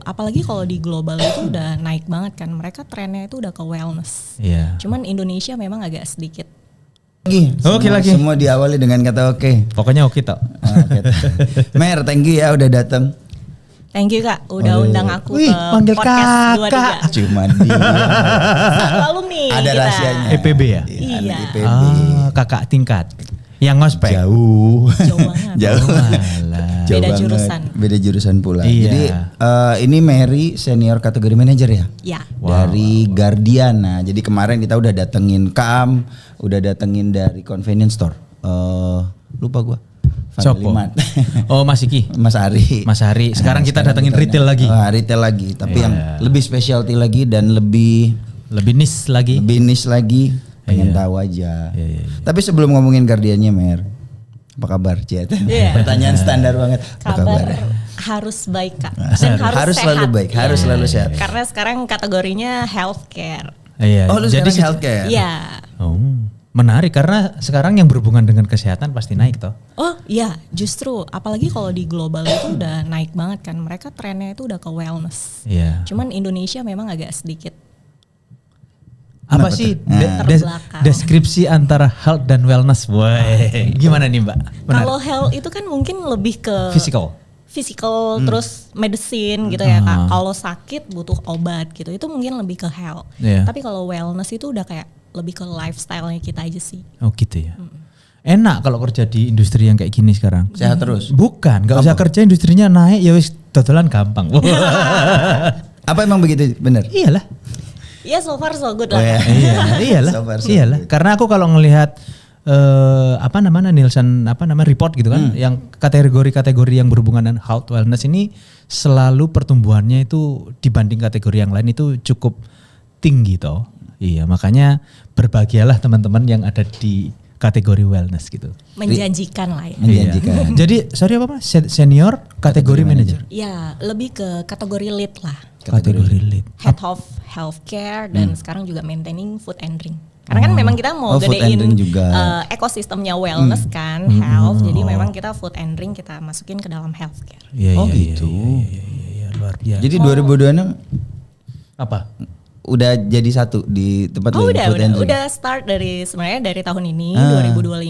Apalagi kalau di global itu udah naik banget kan, mereka trennya itu udah ke wellness. Iya. Cuman Indonesia memang agak sedikit. Oke lagi. Semua diawali dengan kata oke. Pokoknya oke toh. Mer, thank you ya udah datang. Thank you Kak, udah undang aku Wih, ke panggil podcast kakak. 23. Cuma dia. Lalu nih Ada kita. rahasianya. EPB ya? Iya. Anak IPB. Kakak tingkat. Yang ngospek. Jauh. Jauh banget. Jauh. Alah. Jauh Beda banget. jurusan. Beda jurusan pula. Iya. Jadi ini Mary senior kategori manager ya? Ya. Dari Guardian. Nah, jadi kemarin kita udah datengin Kam, udah datengin dari convenience store. Lupa gua. Sopo? Oh Mas Iki. Mas Ari. Mas Ari. Sekarang kita datengin retail lagi. Retail lagi, tapi yang lebih specialty lagi dan lebih niche lagi. lebih niche lagi. Pengen tahu aja. Iya. Tapi sebelum ngomongin Guardiannya, Mer, apa kabar, Ciat? Iya. Pertanyaan standar banget. Apa Kabar kabar? harus baik Kak. Dan Harus sehat. selalu baik, harus Iya. selalu sehat. Karena sekarang kategorinya healthcare. Iya. Oh, lu Jadi sekarang healthcare? Iya. Oh, menarik karena sekarang yang berhubungan dengan kesehatan pasti naik toh. Oh iya, justru apalagi kalau di global itu udah naik banget kan. Mereka trennya itu udah ke wellness. Iya. Cuman Indonesia memang agak sedikit. Apa Kenapa sih tuh? Nah. Terbelakang. deskripsi antara health dan wellness? Woi, gimana nih Mbak? Kalau health itu kan mungkin lebih ke Physical. terus medicine gitu ya Kak. Kalau sakit butuh obat gitu. Itu mungkin lebih ke health. Iya. Tapi kalau wellness itu udah kayak lebih ke lifestyle-nya kita aja sih. Oh gitu ya. Enak kalau kerja di industri yang kayak gini sekarang. Sehat terus. Bukan, nggak usah kerja industrinya naik ya wis dodolan gampang. Apa emang begitu? Bener? Iyalah. Ya so far so good Oh, lah. ya. Iyalah. So far, so Iyalah. good. Karena aku kalau ngelihat Nielsen report gitu kan, yang kategori-kategori yang berhubungan dengan health wellness ini selalu pertumbuhannya itu dibanding kategori yang lain itu cukup tinggi toh. Iya, makanya berbahagialah teman-teman yang ada di kategori wellness gitu. Menjanjikan lah ya. Menjanjikan. Iya. Jadi sorry apa Mas? Senior kategori manager. Ya lebih ke kategori lead lah. Kategori lead. Head of healthcare dan sekarang juga maintaining food and drink. Karena kan memang kita mau Oh, food and gedein drink juga. ekosistemnya wellness kan, health. Jadi memang kita food and drink kita masukin ke dalam healthcare. Iya, Oh, iya, gitu. Iya, luar biasa. Jadi 2026 apa? udah jadi satu di tempat Oh lu, food and drink? udah start sebenarnya dari tahun ini 2025.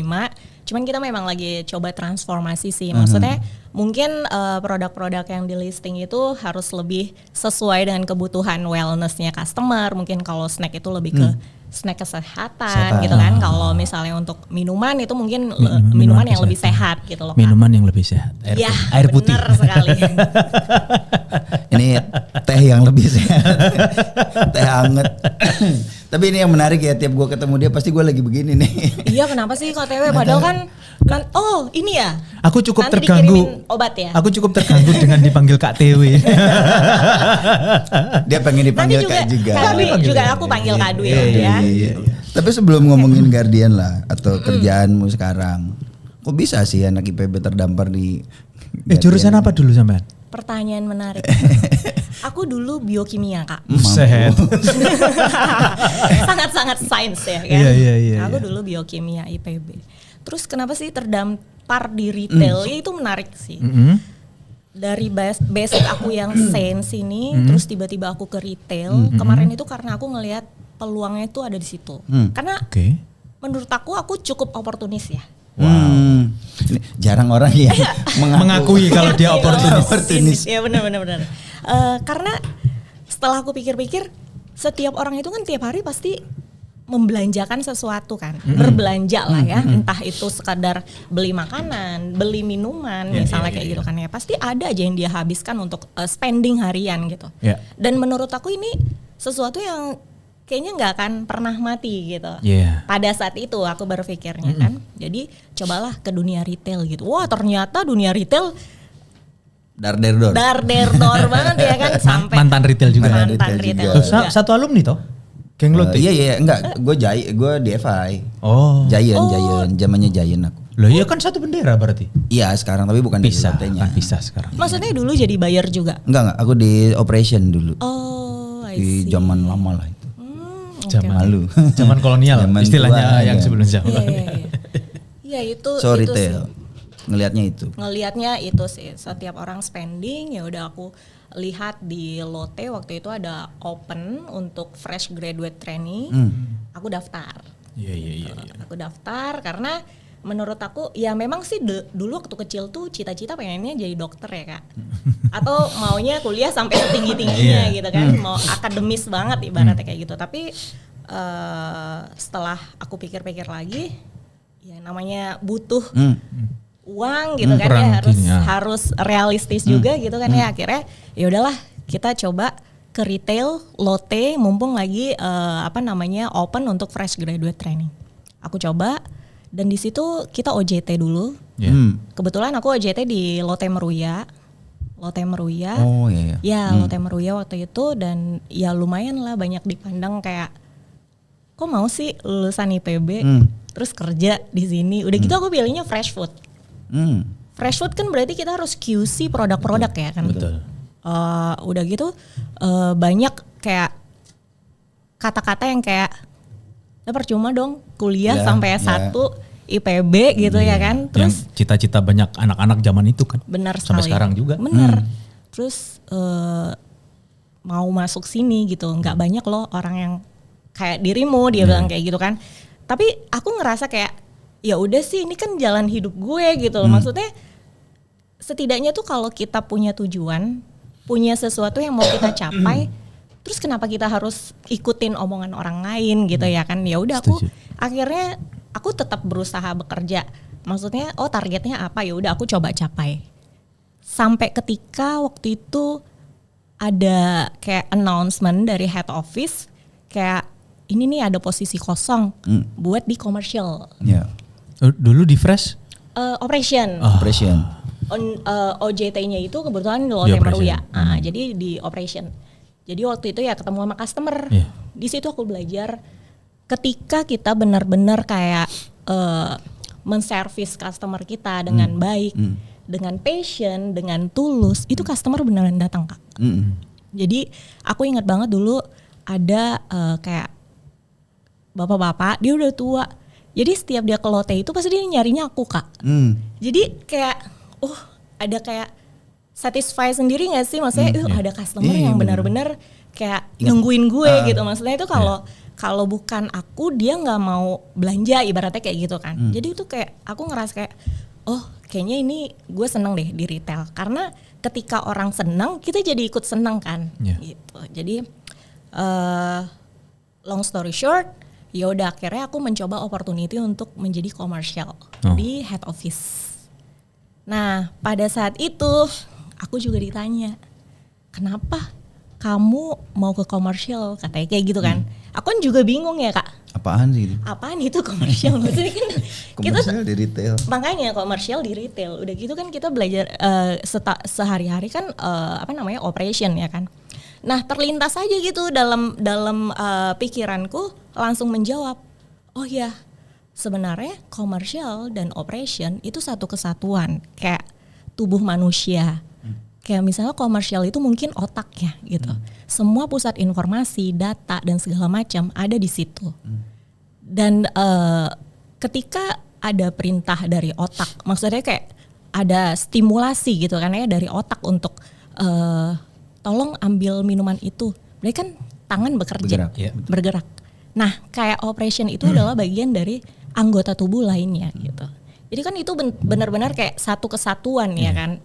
Cuman kita memang lagi coba transformasi sih. Maksudnya mungkin produk-produk yang di listing itu harus lebih sesuai dengan kebutuhan wellnessnya customer. Mungkin kalau snack itu lebih ke snack kesehatan gitu kan. Kalau misalnya untuk minuman itu mungkin minuman yang lebih sehat gitu loh Kak. Minuman yang lebih sehat. Ya, Air putih. bener sekali. Ini teh yang lebih sehat. Teh hangat. Tapi ini yang menarik ya, tiap gue ketemu dia pasti gue lagi begini nih. Iya, kenapa sih KTW? Padahal kan oh ini ya. Aku cukup Nanti terganggu. dikirimin obat ya. Aku cukup terganggu dengan dipanggil Kak Tewi. Dia pengen dipanggil Nanti Kak juga. Kak Dwi juga aku panggil Kak Dwi ya. Tapi sebelum ngomongin Guardian lah atau kerjaanmu sekarang, kok bisa sih anak IPB terdampar di Jurusan apa dulu sampean? Pertanyaan menarik. Aku dulu biokimia Kak. Sehat. Sangat-sangat sains ya kan. Iya. Aku dulu biokimia IPB. Terus kenapa sih terdampar di retail? Itu menarik sih. Dari basic aku yang sains ini, terus tiba-tiba aku ke retail. Kemarin itu karena aku ngelihat peluangnya itu ada di situ. Karena Oke. menurut aku cukup oportunis ya. Wow. Ini jarang orang yang Mengakui kalau dia oportunis. Iya benar. Karena setelah aku pikir-pikir, setiap orang itu kan tiap hari pasti membelanjakan sesuatu kan, berbelanja lah ya, entah itu sekadar beli makanan, beli minuman, misalnya kayak gitu kan ya, pasti ada aja yang dia habiskan untuk spending harian gitu. Yeah. Dan menurut aku ini sesuatu yang kayaknya nggak akan pernah mati gitu. Yeah. Pada saat itu aku berpikirnya kan, jadi cobalah ke dunia retail gitu. Wah ternyata dunia retail Darderdor. darderdor banget ya kan, sampai Mantan retail juga. mantan retail Tuh, juga. satu alumni toh? Geng lo tuh? Iya enggak, gue di FI. Oh. Giant, zamannya Giant aku. Loh iya kan satu bendera berarti? Iya sekarang tapi bukan di Pisah, lotenya. kan pisah sekarang. Maksudnya dulu jadi buyer juga? Enggak, aku di operation dulu. Oh, I Di see. zaman lama lah itu. Zaman Malu. Zaman kolonial Zaman istilahnya tua, yang ya. sebelum zaman. Iya itu So itu retail. sih. ngelihatnya itu. Ngelihatnya itu sih, setiap orang spending ya udah aku lihat di Lotte waktu itu ada open untuk fresh graduate trainee. Aku daftar. Iya. Aku daftar karena menurut aku ya memang sih dulu waktu kecil tuh cita-cita pengennya jadi dokter ya Kak. Atau maunya kuliah sampai setinggi-tingginya gitu kan. Mau akademis banget ibaratnya kayak gitu. Tapi setelah aku pikir-pikir lagi ya namanya butuh uang gitu kan ya harus realistis juga gitu kan ya. Akhirnya ya udahlah kita coba ke retail Lotte mumpung lagi open untuk fresh graduate training. Aku coba dan di situ kita OJT dulu. Kebetulan aku OJT di Lotte Meruya. Oh iya. Ya Lotte Meruya waktu itu dan ya lumayan lah banyak dipandang kayak kok mau sih lulusan IPB terus kerja di sini. Udah gitu aku pilihnya fresh food. Fresh food kan berarti kita harus QC produk-produk ya kan. Betul. Udah gitu banyak kayak kata-kata yang kayak percuma dong kuliah sampai S1 IPB gitu ya kan. Terus yang cita-cita banyak anak-anak zaman itu kan. Benar sampai sekali. sekarang juga. Bener. Terus mau masuk sini gitu, nggak banyak loh orang yang kayak dirimu dia bilang kayak gitu kan. Tapi aku ngerasa kayak ya udah sih ini kan jalan hidup gue gitu loh. Maksudnya setidaknya tuh kalau kita punya tujuan, punya sesuatu yang mau kita capai, terus kenapa kita harus ikutin omongan orang lain gitu ya kan? Ya udah aku akhirnya aku tetap berusaha bekerja. Maksudnya targetnya apa ya udah aku coba capai. Sampai ketika waktu itu ada kayak announcement dari head office kayak ini nih ada posisi kosong buat di commercial. Dulu di fresh operation. OJT-nya itu kebetulan di Lotte Meruya. Jadi di operation. Jadi waktu itu ya ketemu sama customer. Di situ aku belajar ketika kita benar-benar kayak menservis customer kita dengan baik, dengan passion, dengan tulus, itu customer beneran datang Kak. Jadi aku ingat banget dulu ada kayak bapak-bapak, dia udah tua. Jadi setiap dia ke Lotte itu pasti dia nyarinya aku Kak. Jadi kayak ada kayak satisfy sendiri gak sih? Maksudnya ada customer yang benar-benar kayak nungguin gue gitu. Maksudnya itu kalau bukan aku dia nggak mau belanja ibaratnya kayak gitu kan. Jadi itu kayak aku ngerasa kayak kayaknya ini gue seneng deh di retail. Karena ketika orang seneng kita jadi ikut seneng kan gitu. Jadi long story short ya udah akhirnya aku mencoba opportunity untuk menjadi commercial di head office. Nah pada saat itu aku juga ditanya kenapa kamu mau ke komersial katanya kayak gitu kan. Aku kan juga bingung ya Kak. Apaan sih itu? Apaan itu komersial? Maksudnya kan komersial di retail. Makanya komersial di retail. Udah gitu kan kita belajar sehari-hari kan operation ya kan. Nah terlintas aja gitu dalam pikiranku langsung menjawab. Oh ya sebenarnya komersial dan operation itu satu kesatuan kayak tubuh manusia. Kayak misalnya komersial itu mungkin otaknya gitu. Semua pusat informasi, data dan segala macam ada di situ. Dan ketika ada perintah dari otak, maksudnya kayak ada stimulasi gitu kan ya dari otak untuk tolong ambil minuman itu. Berarti kan tangan bekerja, bergerak. Nah, kayak operation itu adalah bagian dari anggota tubuh lainnya gitu. Jadi kan itu benar-benar kayak satu kesatuan ya kan.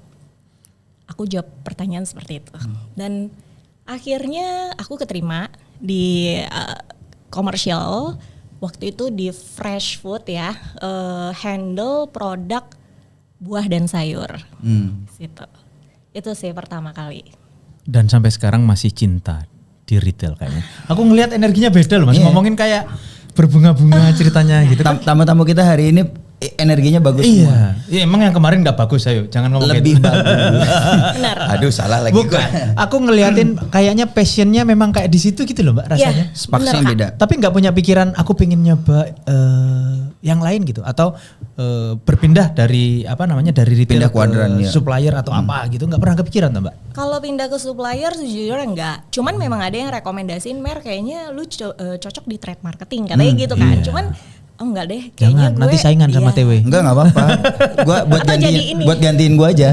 Aku jawab pertanyaan seperti itu. Dan akhirnya aku keterima di komersial waktu itu di fresh food ya, handle produk buah dan sayur. Situ. Itu sih pertama kali. Dan sampai sekarang masih cinta di retail kayaknya. Aku ngelihat energinya beda loh Mas, ngomongin kayak berbunga-bunga ceritanya gitu kan. Tamu-tamu kita hari ini energinya bagus semua. Iya, emang yang kemarin nggak bagus, ayo jangan ngomong lebih gitu. bagus. Benar. Aduh salah lagi. Bukan, aku ngeliatin kayaknya passionnya memang kayak di situ gitu loh Mbak rasanya. Spaksnya beda. Tapi nggak punya pikiran aku pengen nyoba yang lain gitu atau berpindah dari dari retail Pindah kuadran, ke ya. supplier atau apa gitu, nggak pernah kepikiran tuh Mbak? Kalau pindah ke supplier sejujurnya enggak. Cuman memang ada yang rekomendasiin Mer kayaknya lu cocok di trade marketing katanya gitu kan. Cuman oh enggak deh, kayaknya Jangan, gue nanti saingan sama iya. TW. Enggak apa-apa. Gua buat gantiin gue aja.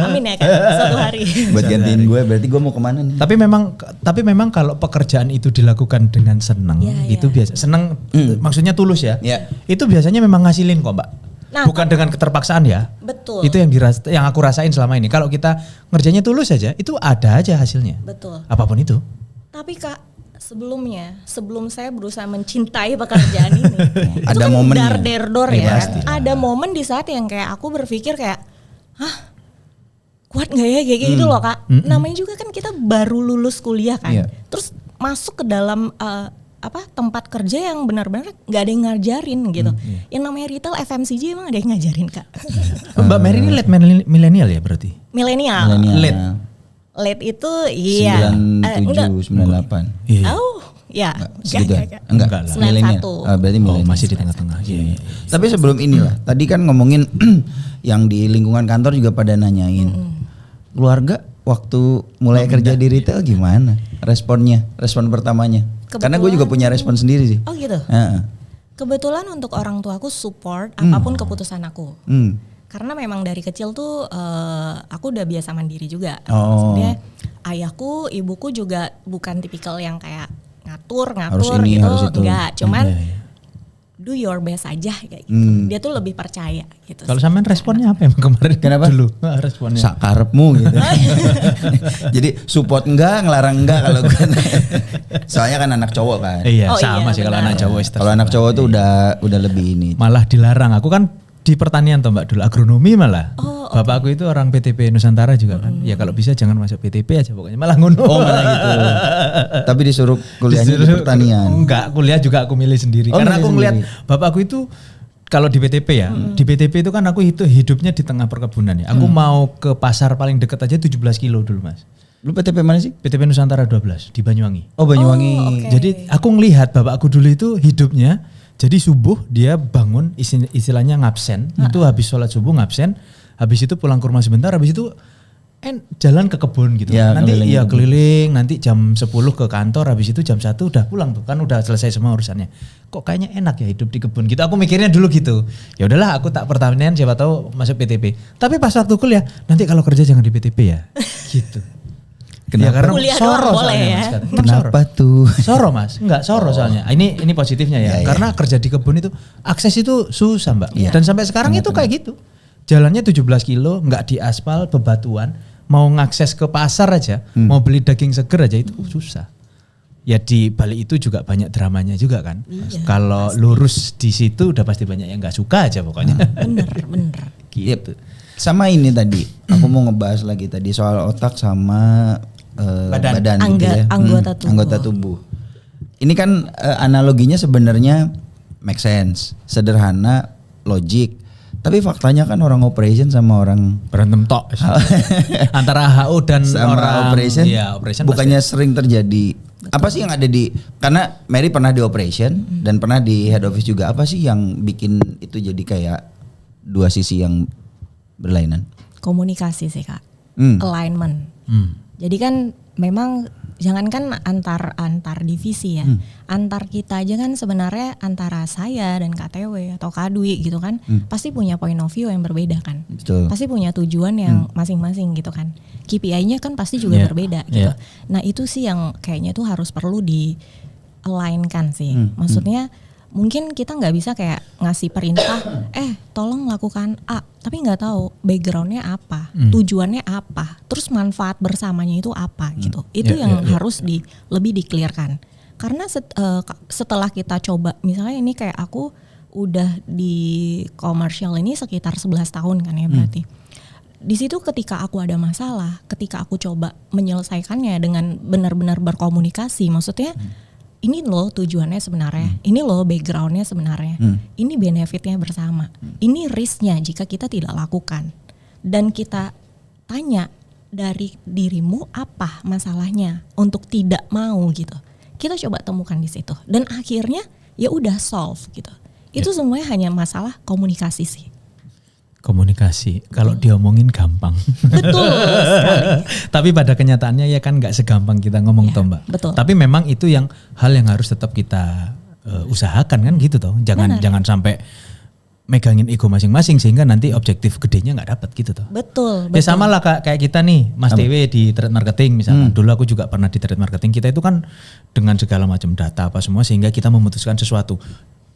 Amin ya kan suatu hari. Buat gantiin gue, berarti gue mau kemana nih? Tapi memang kalau pekerjaan itu dilakukan dengan senang, Iya, itu biasa. Senang maksudnya tulus ya. Iya. Itu biasanya memang ngasilin kok, Mbak. Nah, bukan dengan keterpaksaan ya. Betul. Itu yang aku rasain selama ini. Kalau kita ngerjainnya tulus aja, itu ada aja hasilnya. Betul. Apapun itu. Tapi Kak, sebelum saya berusaha mencintai pekerjaan ini, itu Ada kan momennya. dar-der-dor Iya, ya. pasti. Ada momen di saat yang kayak aku berpikir kayak, hah, kuat nggak ya kayak gitu loh Kak. Namanya juga kan kita baru lulus kuliah kan, Iya. terus masuk ke dalam tempat kerja yang benar-benar nggak ada yang ngajarin gitu. Yang namanya retail FMCG emang ada yang ngajarin Kak. Mbak Mary ini late milenial ya berarti? Milenial. Late itu iya. 97, 98. Iya. Oh, ya. Segitu. Enggak. Enggak Enggak lah. milenial. 91. Berarti Oh, milenial. masih di tengah-tengah. Iya. Tapi sebelum inilah, tadi kan ngomongin yang di lingkungan kantor juga pada nanyain. Keluarga waktu mulai kerja di retail gimana? Respon pertamanya. Karena gue juga punya respon sendiri sih. Oh gitu. Heeh. Kebetulan untuk orang tuaku support apapun keputusan aku. Karena memang dari kecil tuh aku udah biasa mandiri juga. Oh. Maksudnya ayahku, ibuku juga bukan tipikal yang kayak ngatur Harus ini, gitu. harus itu. Enggak, cuman Iya. do your best aja kayak gitu. Dia tuh lebih percaya gitu. Kalau sampean responnya apa emang kemarin? Kenapa? Dulu responnya. Sakarepmu gitu. Jadi support enggak, ngelarang enggak kalau gue. Soalnya kan anak cowok kan. Iya, Oh sama iya, sih kalau benar. anak cowok. Kalau anak cowok tuh udah lebih ini. Malah dilarang. Aku kan di pertanian tuh Mbak dulu, agronomi malah. Bapakku itu orang PTP Nusantara juga kan. Ya kalau bisa jangan masuk PTP aja pokoknya, malah ngono. Oh malah gitu. Tapi disuruh kuliahnya di pertanian. Enggak, kuliah juga aku milih sendiri. Oh, Karena milih aku ngeliat sendiri. bapakku itu kalau di PTP ya, di PTP itu kan aku hidupnya di tengah perkebunan ya. Aku mau ke pasar paling dekat aja 17 kilo dulu Mas. Lu PTP mana sih? PTP Nusantara 12 di Banyuwangi. Oh Banyuwangi. Oke. Jadi aku ngelihat bapakku dulu itu hidupnya, jadi subuh dia bangun istilahnya ngabsen, itu habis sholat subuh ngabsen, habis itu pulang ke rumah sebentar, habis itu jalan ke kebun gitu. Ya, Nanti keliling ya kebun. keliling, nanti jam 10 ke kantor, habis itu jam 1 udah pulang tuh kan udah selesai semua urusannya. Kok kayaknya enak ya hidup di kebun gitu. Aku mikirnya dulu gitu. Ya udahlah aku tak pertanian siapa tahu masuk PTP. Tapi pas waktu kuliah, nanti kalau kerja jangan di PTP ya. Gitu. Kenapa? Ya, karena Kuliah soro doang boleh soalnya, ya. Mas, kan. Kenapa tuh? Soro Mas, enggak soro soalnya. Ini positifnya ya. Iya, Karena kerja di kebun itu akses itu susah Mbak. Iya. Dan sampai sekarang itu kayak gitu. Jalannya 17 kilo, enggak di aspal, bebatuan. Mau ngakses ke pasar aja, mau beli daging seger aja itu susah. Ya di balik itu juga banyak dramanya juga kan. Iya, Kalau lurus di situ udah pasti banyak yang enggak suka aja pokoknya. Bener. Gitu. Sama ini tadi, aku mau ngebahas lagi tadi soal otak sama badan gitu ya. Anggota tubuh. Ini kan analoginya sebenarnya make sense, sederhana, logik. Tapi faktanya kan orang operation sama orang Berantem tok. Antara HO dan sama orang operation, ya, operation bukannya sering terjadi. Apa sih yang ada di, karena Mary pernah di operation dan pernah di head office juga. Apa sih yang bikin itu jadi kayak dua sisi yang berlainan? Komunikasi sih Kak. Alignment. Jadi kan memang jangankan antar divisi ya, antar kita aja kan sebenarnya antara saya dan KTW atau Kadwi gitu kan, pasti punya point of view yang berbeda kan, Betul. pasti punya tujuan yang masing-masing gitu kan, KPI-nya kan pasti juga Yeah. berbeda gitu. Yeah. Nah itu sih yang kayaknya tuh harus perlu di align-kan sih, maksudnya. Mungkin kita nggak bisa kayak ngasih perintah, tolong lakukan A, tapi nggak tahu backgroundnya apa, tujuannya apa, terus manfaat bersamanya itu apa gitu. Itu Ya, yang ya, ya. harus lebih di-clearkan. Karena setelah kita coba, misalnya ini kayak aku udah di komersial ini sekitar 11 tahun kan ya berarti. Di situ ketika aku ada masalah, ketika aku coba menyelesaikannya dengan benar-benar berkomunikasi, maksudnya ini loh tujuannya sebenarnya, ini loh backgroundnya sebenarnya, ini benefitnya bersama, ini risknya jika kita tidak lakukan, dan kita tanya dari dirimu apa masalahnya untuk tidak mau gitu, kita coba temukan di situ, dan akhirnya ya udah solve gitu. Itu semuanya hanya masalah komunikasi sih. Komunikasi, kalau diomongin gampang. Betul sekali. Tapi pada kenyataannya ya kan nggak segampang kita ngomong Ya, toh Mbak. betul. Tapi memang itu yang hal yang harus tetap kita usahakan kan gitu toh. Jangan sampai megangin ego masing-masing sehingga nanti objektif gedenya nggak dapat gitu toh. Betul. Ya sama lah kayak kita nih Mas Dewe di trade marketing misalnya. Dulu aku juga pernah di trade marketing. Kita itu kan dengan segala macam data apa semua sehingga kita memutuskan sesuatu.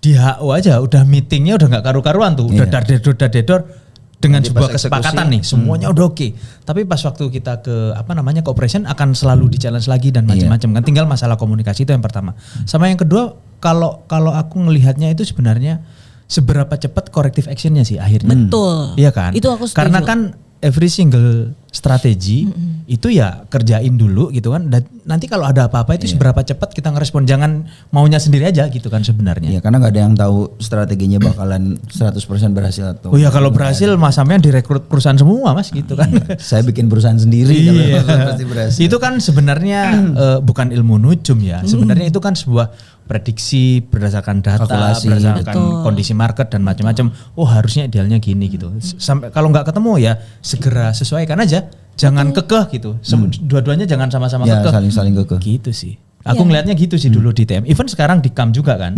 Di HO aja udah meetingnya udah nggak karu-karuan tuh. Udah dar-dedor dengan sebuah kesepakatan nih. Semuanya udah oke. Tapi pas waktu kita ke cooperation akan selalu di-challenge lagi dan macam-macam kan. Tinggal masalah komunikasi itu yang pertama. Sama yang kedua kalau aku ngelihatnya itu sebenarnya seberapa cepat corrective actionnya sih akhirnya. Betul. Iya kan? Itu aku setuju. Karena kan every single strategi itu ya kerjain dulu gitu kan. Dan nanti kalau ada apa-apa itu seberapa cepat kita ngerespon. Jangan maunya sendiri aja gitu kan sebenarnya. Iya karena gak ada yang tahu strateginya bakalan 100% berhasil atau. Oh ya kalau berhasil Mas Sampean direkrut perusahaan semua Mas gitu kan. Saya bikin perusahaan sendiri kalau pasti berhasil. Itu kan sebenarnya bukan ilmu nujum ya. Sebenarnya itu kan sebuah prediksi berdasarkan data, kalkulasi, berdasarkan kondisi market dan macam-macam. Oh harusnya idealnya gini gitu. Sampai kalau nggak ketemu ya segera sesuaikan aja. Jangan kekeh gitu. Dua-duanya jangan sama-sama kekeh. Saling kekeh. Gitu sih. Aku ngelihatnya gitu sih dulu di TM. Even sekarang di KAM juga kan.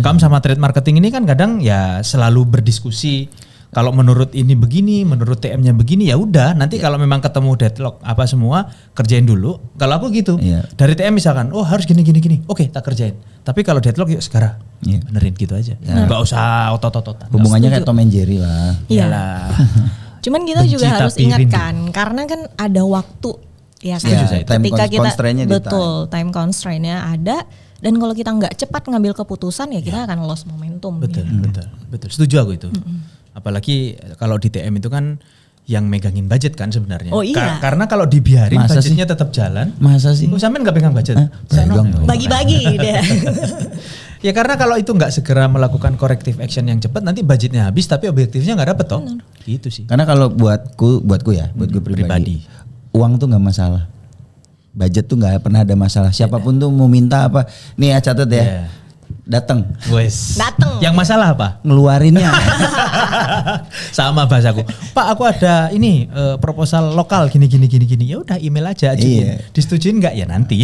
KAM sama trade marketing ini kan kadang ya selalu berdiskusi. Kalau menurut ini begini, menurut TM-nya begini ya udah. Nanti kalau memang ketemu deadlock apa semua kerjain dulu. Kalau aku gitu. Dari TM misalkan, oh harus gini. Oke, tak kerjain. Tapi kalau deadlock yuk sekarang benerin gitu aja. Gak usah otot-ototan. Hubungannya kayak Tom and Jerry lah. Iyalah. Cuman kita juga harus ingatkan karena kan ada waktu ya kan. Ketika kita time constraint-nya ada. Dan kalau kita nggak cepat ngambil keputusan ya kita akan lost momentum. Betul. Setuju aku itu. Apalagi kalau di TM itu kan yang megangin budget kan sebenarnya. Oh iya. Karena kalau dibiarin budgetnya tetap jalan. Masa sih? Sampean nggak pegang budget? Bagi-bagi deh. Ya karena kalau itu nggak segera melakukan corrective action yang cepat nanti budgetnya habis tapi objektifnya nggak dapet toh. Gitu sih. Karena kalau buatku pribadi. Uang tuh nggak masalah. Budget tuh nggak pernah ada masalah. Siapapun tuh mau minta apa. Nih ya catat ya. Datang. Yang masalah apa? Ngeluarinnya. Sama bahasaku. Pak aku ada ini proposal lokal gini. Ya udah email aja ajuin. Disetujuin nggak ya nanti.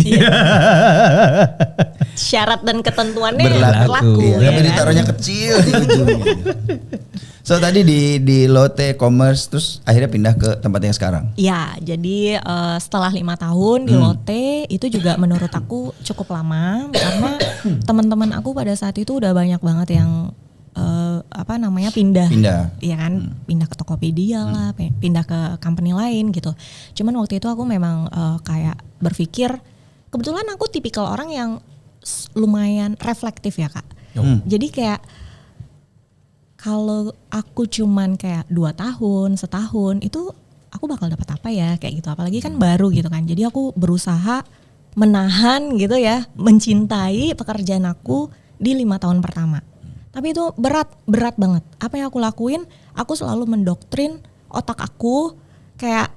Syarat dan ketentuannya berlaku. Ya, tapi ditaruhnya kecil di ujung. So tadi di Lotte Commerce terus akhirnya pindah ke tempat yang sekarang. Ya, jadi setelah 5 tahun di Lotte itu juga menurut aku cukup lama karena teman-teman aku pada saat itu udah banyak banget yang pindah. Iya kan, pindah ke Tokopedia lah, pindah ke company lain gitu. Cuman waktu itu aku memang kayak berpikir kebetulan aku tipikal orang yang lumayan reflektif ya Kak. Jadi kayak kalau aku cuman kayak 2 tahun, setahun itu aku bakal dapat apa ya kayak gitu. Apalagi kan baru gitu kan. Jadi aku berusaha menahan gitu ya, mencintai pekerjaan aku di 5 tahun pertama. Tapi itu berat banget. Apa yang aku lakuin, aku selalu mendoktrin otak aku kayak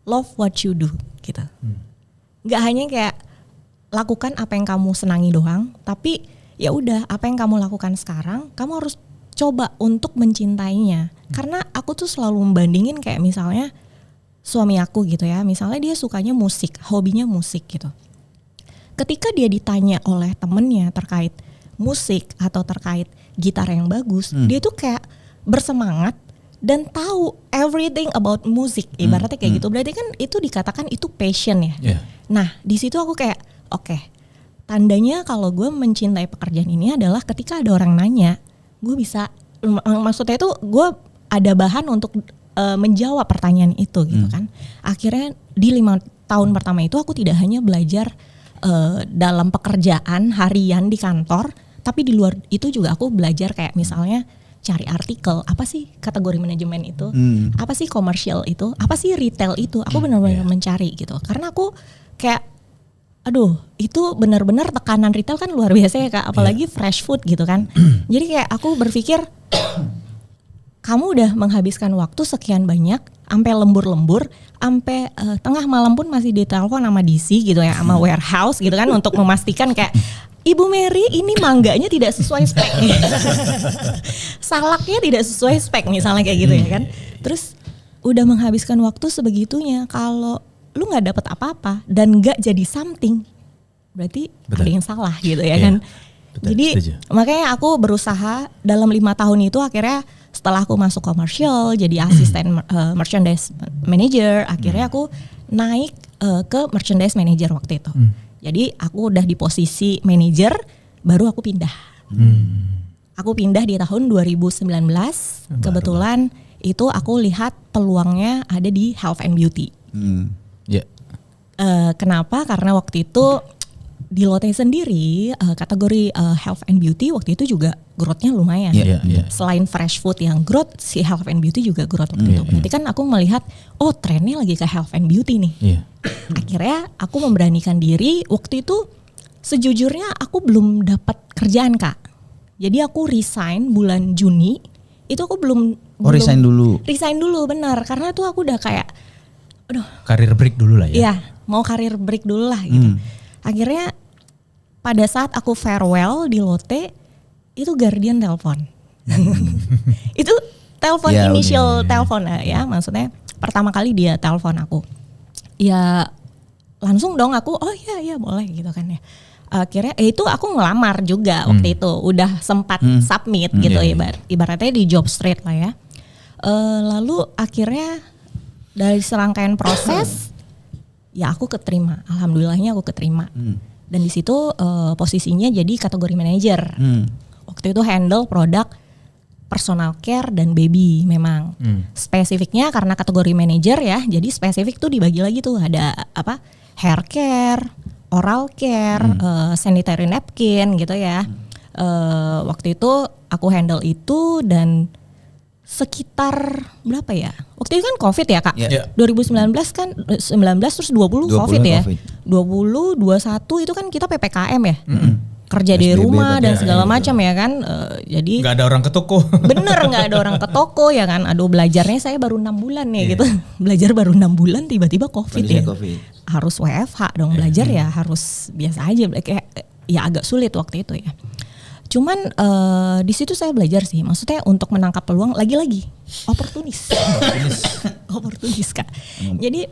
love what you do gitu. Gak hanya kayak lakukan apa yang kamu senangi doang, tapi ya udah apa yang kamu lakukan sekarang, kamu harus coba untuk mencintainya. Karena aku tuh selalu membandingin kayak misalnya suami aku gitu ya, misalnya dia sukanya musik, hobinya musik gitu. Ketika dia ditanya oleh temennya terkait musik atau terkait gitar yang bagus, dia tuh kayak bersemangat dan tahu everything about music, ibaratnya kayak gitu. Berarti kan itu dikatakan itu passion ya. Nah di situ aku kayak oke, tandanya kalau gue mencintai pekerjaan ini adalah ketika ada orang nanya, gue bisa, maksudnya itu gue ada bahan untuk menjawab pertanyaan itu gitu kan. Akhirnya di 5 tahun pertama itu aku tidak hanya belajar dalam pekerjaan harian di kantor, tapi di luar itu juga aku belajar kayak misalnya cari artikel, apa sih kategori manajemen itu, apa sih komersial itu, apa sih retail itu, aku benar-benar mencari gitu. Karena aku kayak aduh itu benar-benar tekanan retail kan luar biasa ya Kak, apalagi fresh food gitu kan. Jadi kayak aku berpikir kamu udah menghabiskan waktu sekian banyak sampai lembur-lembur, sampai tengah malam pun masih ditelepon sama DC gitu ya, sama warehouse gitu kan untuk memastikan kayak Ibu Mary ini mangganya tidak sesuai spek, salaknya tidak sesuai spek misalnya kayak gitu ya kan. Terus udah menghabiskan waktu sebegitunya, kalau lu nggak dapat apa-apa dan nggak jadi something, berarti ada yang salah gitu ya kan. Betul, Jadi setuju. makanya aku berusaha dalam 5 tahun itu akhirnya setelah aku masuk komersial jadi asisten merchandise manager, akhirnya aku naik ke merchandise manager waktu itu. Jadi aku udah di posisi manager, baru aku pindah. Aku pindah di tahun 2019. Kebetulan itu aku lihat peluangnya ada di health and beauty. Ya. Kenapa? Karena waktu itu di Lotte sendiri kategori health and beauty waktu itu juga growth-nya lumayan. Selain fresh food yang growth, si health and beauty juga growth waktu itu. Berarti kan aku melihat, oh trennya lagi ke health and beauty nih. Akhirnya aku memberanikan diri. Waktu itu sejujurnya aku belum dapat kerjaan, Kak. Jadi aku resign bulan Juni. Itu aku belum resign dulu. Resign dulu, benar. Karena tuh aku udah kayak, aduh. Karir break dulu lah ya. Iya, mau karir break dulu lah gitu. Akhirnya pada saat aku farewell di Lotte, itu Guardian telepon. Itu telepon initial telepon ya, maksudnya pertama kali dia telepon aku. Ya langsung dong aku, oh iya boleh gitu kan ya. Akhirnya itu aku ngelamar juga waktu itu, udah sempat submit gitu ibaratnya di job street lah ya. Lalu akhirnya dari serangkaian proses, ya aku keterima, alhamdulillahnya aku keterima. Dan di situ posisinya jadi kategori manager. Waktu itu handle produk personal care dan baby memang. Spesifiknya karena kategori manager ya, jadi spesifik tuh dibagi lagi tuh ada apa? Hair care, oral care, sanitary napkin gitu ya. Waktu itu aku handle itu dan sekitar berapa ya? Waktu itu kan COVID ya, Kak. 2019 kan 19 terus 20 COVID ya. 20 21 itu kan kita PPKM ya. Kerja di rumah dan segala macam ya kan. Jadi nggak ada orang ke toko. Bener, nggak ada orang ke toko ya kan. Aduh, belajarnya saya baru 6 bulan ya gitu. Belajar baru 6 bulan tiba-tiba COVID ya. Harus WFH dong, belajar ya harus biasa aja, kayak ya agak sulit waktu itu ya. Cuman di situ saya belajar sih, maksudnya untuk menangkap peluang lagi-lagi oportunis, Kak. Jadi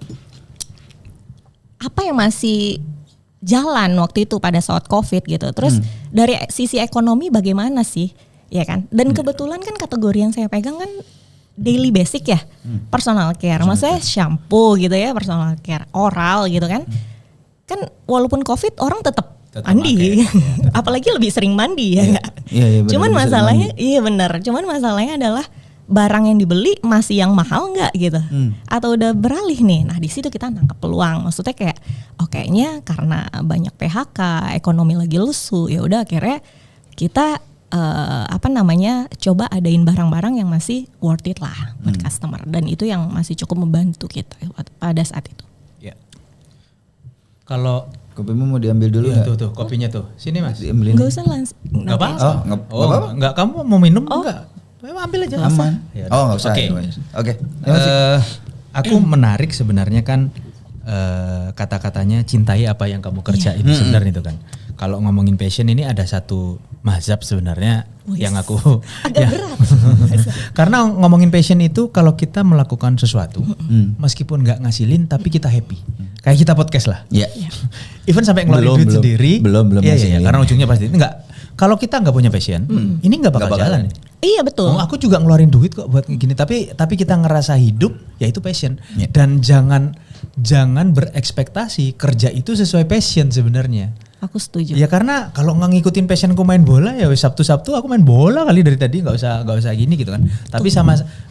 apa yang masih jalan waktu itu pada saat COVID gitu. Terus dari sisi ekonomi bagaimana sih, ya kan? Dan kebetulan kan kategori yang saya pegang kan daily basic ya, personal care, maksudnya shampoo gitu ya, personal care, oral gitu kan. Kan walaupun COVID orang tetap mandi, apalagi lebih sering mandi ya nggak? Cuman masalahnya, iya benar. Cuman masalahnya adalah barang yang dibeli masih yang mahal nggak gitu, atau udah beralih nih. Nah di situ kita nangkep peluang. Maksudnya kayak, kayaknya karena banyak PHK, ekonomi lagi lesu, ya udah akhirnya kita coba adain barang-barang yang masih worth it lah buat customer. Dan itu yang masih cukup membantu kita pada saat itu. Ya. Kalau kopimu mau diambil dulu nggak? Tuh kopinya tuh. Sini Mas. Nggak usah langsung. Nggak apa-apa. Nggak. Kamu mau minum enggak? Ambil aja. Aman. Nggak usah. Oke. Aku menarik sebenarnya kan kata-katanya cintai apa yang kamu kerjain sebenarnya itu kan. Kalau ngomongin passion ini ada satu mazhab sebenarnya yang aku agak berat. Karena ngomongin passion itu kalau kita melakukan sesuatu meskipun nggak ngasilin tapi kita happy. Kayak kita podcast lah. Even sampai ngeluarin duit sendiri. Belum. Iya, karena ujungnya pasti enggak. Kalau kita nggak punya passion, ini nggak bakal jalan. Iya betul. Aku juga ngeluarin duit kok buat gini. Tapi kita ngerasa hidup, ya itu passion. Dan jangan berekspektasi kerja itu sesuai passion sebenarnya. Aku setuju. Ya karena kalau nggak ngikutin passionku main bola ya Sabtu aku main bola kali dari tadi nggak usah gini gitu kan. Tapi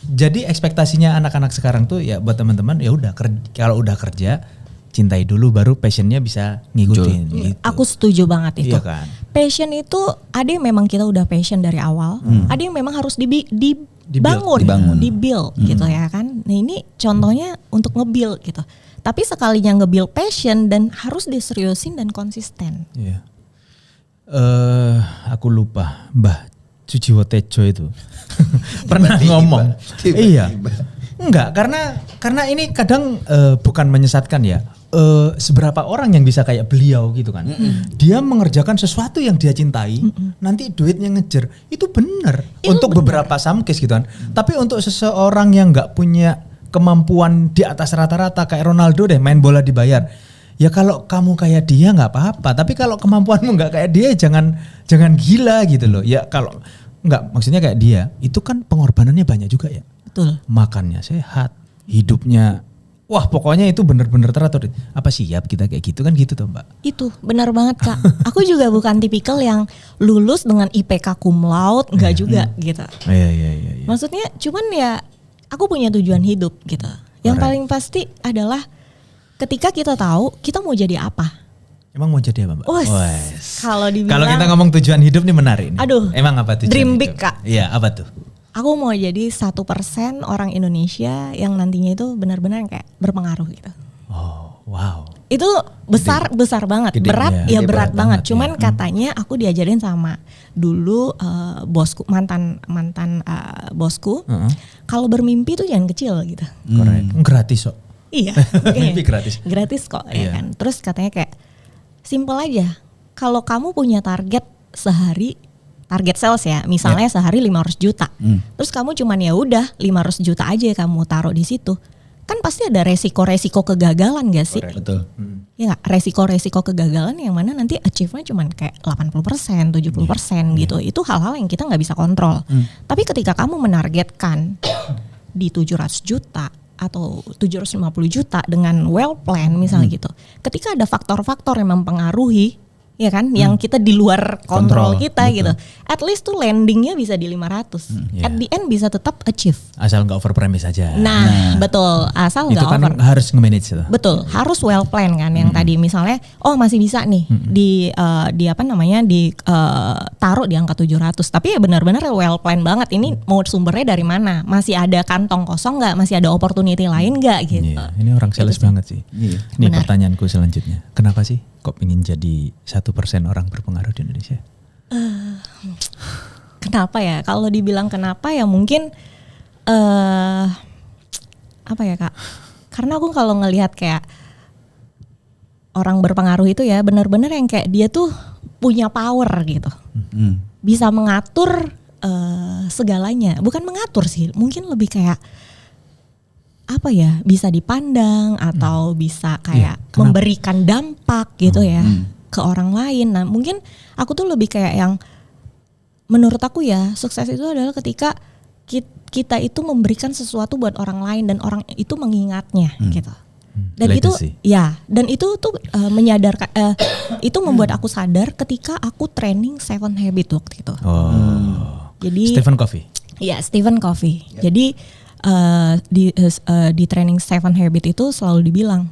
jadi ekspektasinya anak-anak sekarang tuh ya buat teman-teman ya udah kalau udah kerja cintai dulu baru passionnya bisa ngikutin. Gitu. Aku setuju banget itu. Iya kan? Passion itu ada yang memang kita udah passion dari awal, ada yang memang harus dibangun, di-build gitu ya kan. Nah ini contohnya untuk nge-build gitu. Tapi sekalinya nge-build passion dan harus diseriusin dan konsisten. Iya. Aku lupa Mbah Sujiwo Tejo itu pernah ngomong. Iya. Enggak, karena ini kadang bukan menyesatkan ya. Seberapa orang yang bisa kayak beliau gitu kan. Dia mengerjakan sesuatu yang dia cintai, nanti duitnya ngejar. Itu benar untuk beberapa samkes gitu kan. Tapi untuk seseorang yang enggak punya kemampuan di atas rata-rata kayak Ronaldo deh main bola dibayar. Ya kalau kamu kayak dia nggak apa-apa, tapi kalau kemampuanmu nggak kayak dia jangan gila gitu loh. Ya kalau nggak, maksudnya kayak dia, itu kan pengorbanannya banyak juga ya. Betul. Makannya sehat, hidupnya, wah pokoknya itu benar-benar teratur. Apa siap kita kayak gitu kan gitu tuh Mbak? Itu benar banget Kak. Aku juga bukan tipikal yang lulus dengan IPK cum laude, enggak juga gitu. Iya. Maksudnya cuman ya aku punya tujuan hidup gitu. Yang paling pasti adalah ketika kita tahu kita mau jadi apa. Emang mau jadi apa Mbak? Kalau kita ngomong tujuan hidup nih menarik nih. Aduh. Emang apa tujuan dream hidup? big Kak. Iya apa tuh? Aku mau jadi 1% orang Indonesia yang nantinya itu benar-benar kayak berpengaruh gitu. Oh wow. Itu besar banget, Gede, berat ya berat banget. Cuman ya. katanya aku diajarin sama dulu bosku, mantan bosku, kalau bermimpi tuh jangan kecil gitu. Korek. Gratis kok. Iya, mimpi gratis. Gratis kok ya Iya. kan. Terus katanya kayak simple aja. Kalau kamu punya target sehari, target sales ya, misalnya sehari 500 juta. Terus kamu cuman ya udah 500 juta aja kamu taruh di situ. Kan pasti ada resiko-resiko kegagalan gak sih? Betul. Ya gak? Resiko-resiko kegagalan yang mana nanti achieve-nya cuman kayak 80%, 70% gitu. Itu hal-hal yang kita gak bisa kontrol. Tapi ketika kamu menargetkan di 700 juta atau 750 juta dengan well plan misalnya gitu. Ketika ada faktor-faktor yang mempengaruhi, ya kan, yang kita di luar kontrol kita gitu. At least tuh landingnya bisa di 500. At the end bisa tetap achieve. Asal nggak over premise aja. Nah, betul. Asal nggak itu kan over. harus nge-manage itu. Betul, harus well plan kan yang tadi misalnya masih bisa nih di apa namanya taruh di angka 700. Tapi ya benar-benar well plan banget. Ini mau sumbernya dari mana? Masih ada kantong kosong nggak? Masih ada opportunity lain nggak gitu. Iya, ini orang sales banget sih. Iya. Ini Benar. pertanyaanku selanjutnya. Kenapa sih kok pengen jadi 1% orang berpengaruh di Indonesia? Kenapa ya? Kalau dibilang kenapa ya mungkin apa ya Kak? Karena aku kalau ngelihat kayak orang berpengaruh itu ya benar-benar yang kayak dia tuh punya power gitu. Bisa mengatur segalanya. Bukan mengatur sih, mungkin lebih kayak apa ya, bisa dipandang atau bisa kayak memberikan dampak gitu ya ke orang lain. Nah mungkin aku tuh lebih kayak yang menurut aku ya sukses itu adalah ketika kita itu memberikan sesuatu buat orang lain dan orang itu mengingatnya gitu. Dan Legacy. itu tuh menyadarkan itu membuat aku sadar ketika aku training 7 Habit waktu itu. Jadi Stephen Covey. Iya, Stephen Covey. Jadi di training 7 Habit itu selalu dibilang,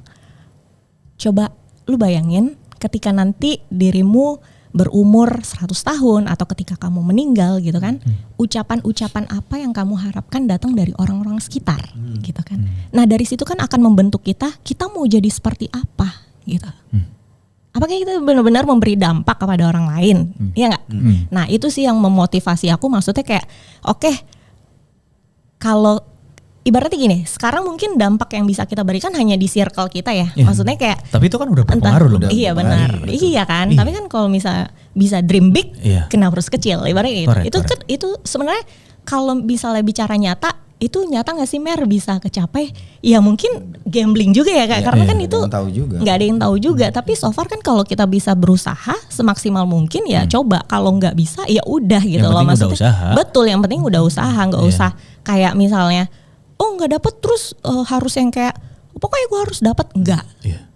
coba lu bayangin ketika nanti dirimu berumur 100 tahun atau ketika kamu meninggal gitu kan, ucapan-ucapan apa yang kamu harapkan datang dari orang-orang sekitar gitu kan. Nah dari situ kan akan membentuk kita mau jadi seperti apa gitu. Apakah kita benar-benar memberi dampak kepada orang lain, ya nggak? Nah itu sih yang memotivasi aku, maksudnya kayak oke, kalau ibaratnya gini, sekarang mungkin dampak yang bisa kita berikan hanya di circle kita ya. Maksudnya kayak tapi itu kan udah berpengaruh loh. Iya benar. Iya kan? Tapi kan kalau misalnya bisa dream big, kenapa harus kecil? Ibaratnya gitu. Itu sebenarnya kalau misalnya bicara nyata, itu nyata nggak sih Mer bisa kecapai? Ya mungkin gambling juga ya Kak, karena kan itu nggak ada yang tahu juga. Tapi so far kan kalau kita bisa berusaha semaksimal mungkin ya coba. Kalau nggak bisa ya udah gitu loh maksudnya. Betul, yang penting udah usaha, nggak usah kayak misalnya nggak dapet terus harus yang kayak pokoknya gue harus dapat, enggak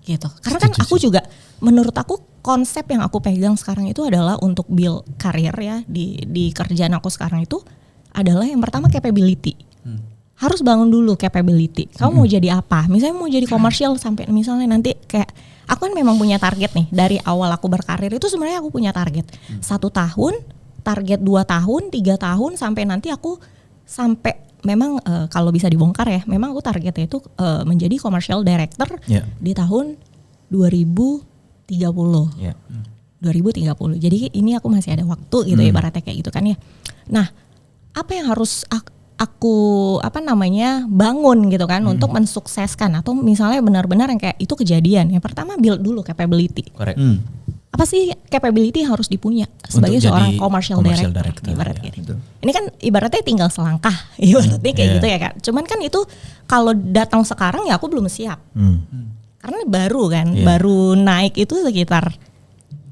gitu. Karena kan aku juga menurut aku konsep yang aku pegang sekarang itu adalah untuk build karir ya di kerjaan aku sekarang itu adalah yang pertama capability. Harus bangun dulu capability. Kamu mau jadi apa? Misalnya mau jadi komersial sampai misalnya nanti kayak aku kan memang punya target nih dari awal aku berkarir itu sebenarnya aku punya target 1 tahun, target 2 tahun, 3 tahun sampai nanti aku sampai memang kalau bisa dibongkar ya, memang aku targetnya itu menjadi commercial director di tahun 2030. 2030. Jadi ini aku masih ada waktu gitu ibaratnya kayak gitu kan ya. Nah, apa yang harus aku bangun gitu kan untuk mensukseskan atau misalnya benar-benar yang kayak itu kejadian. Yang pertama build dulu capability. Correct. Apa sih capability yang harus dipunya sebagai seorang commercial director ibaratnya gitu. Ini kan ibaratnya tinggal selangkah ibaratnya kayak gitu ya Kak. Cuman kan itu kalau datang sekarang ya aku belum siap. karena baru kan, baru naik itu sekitar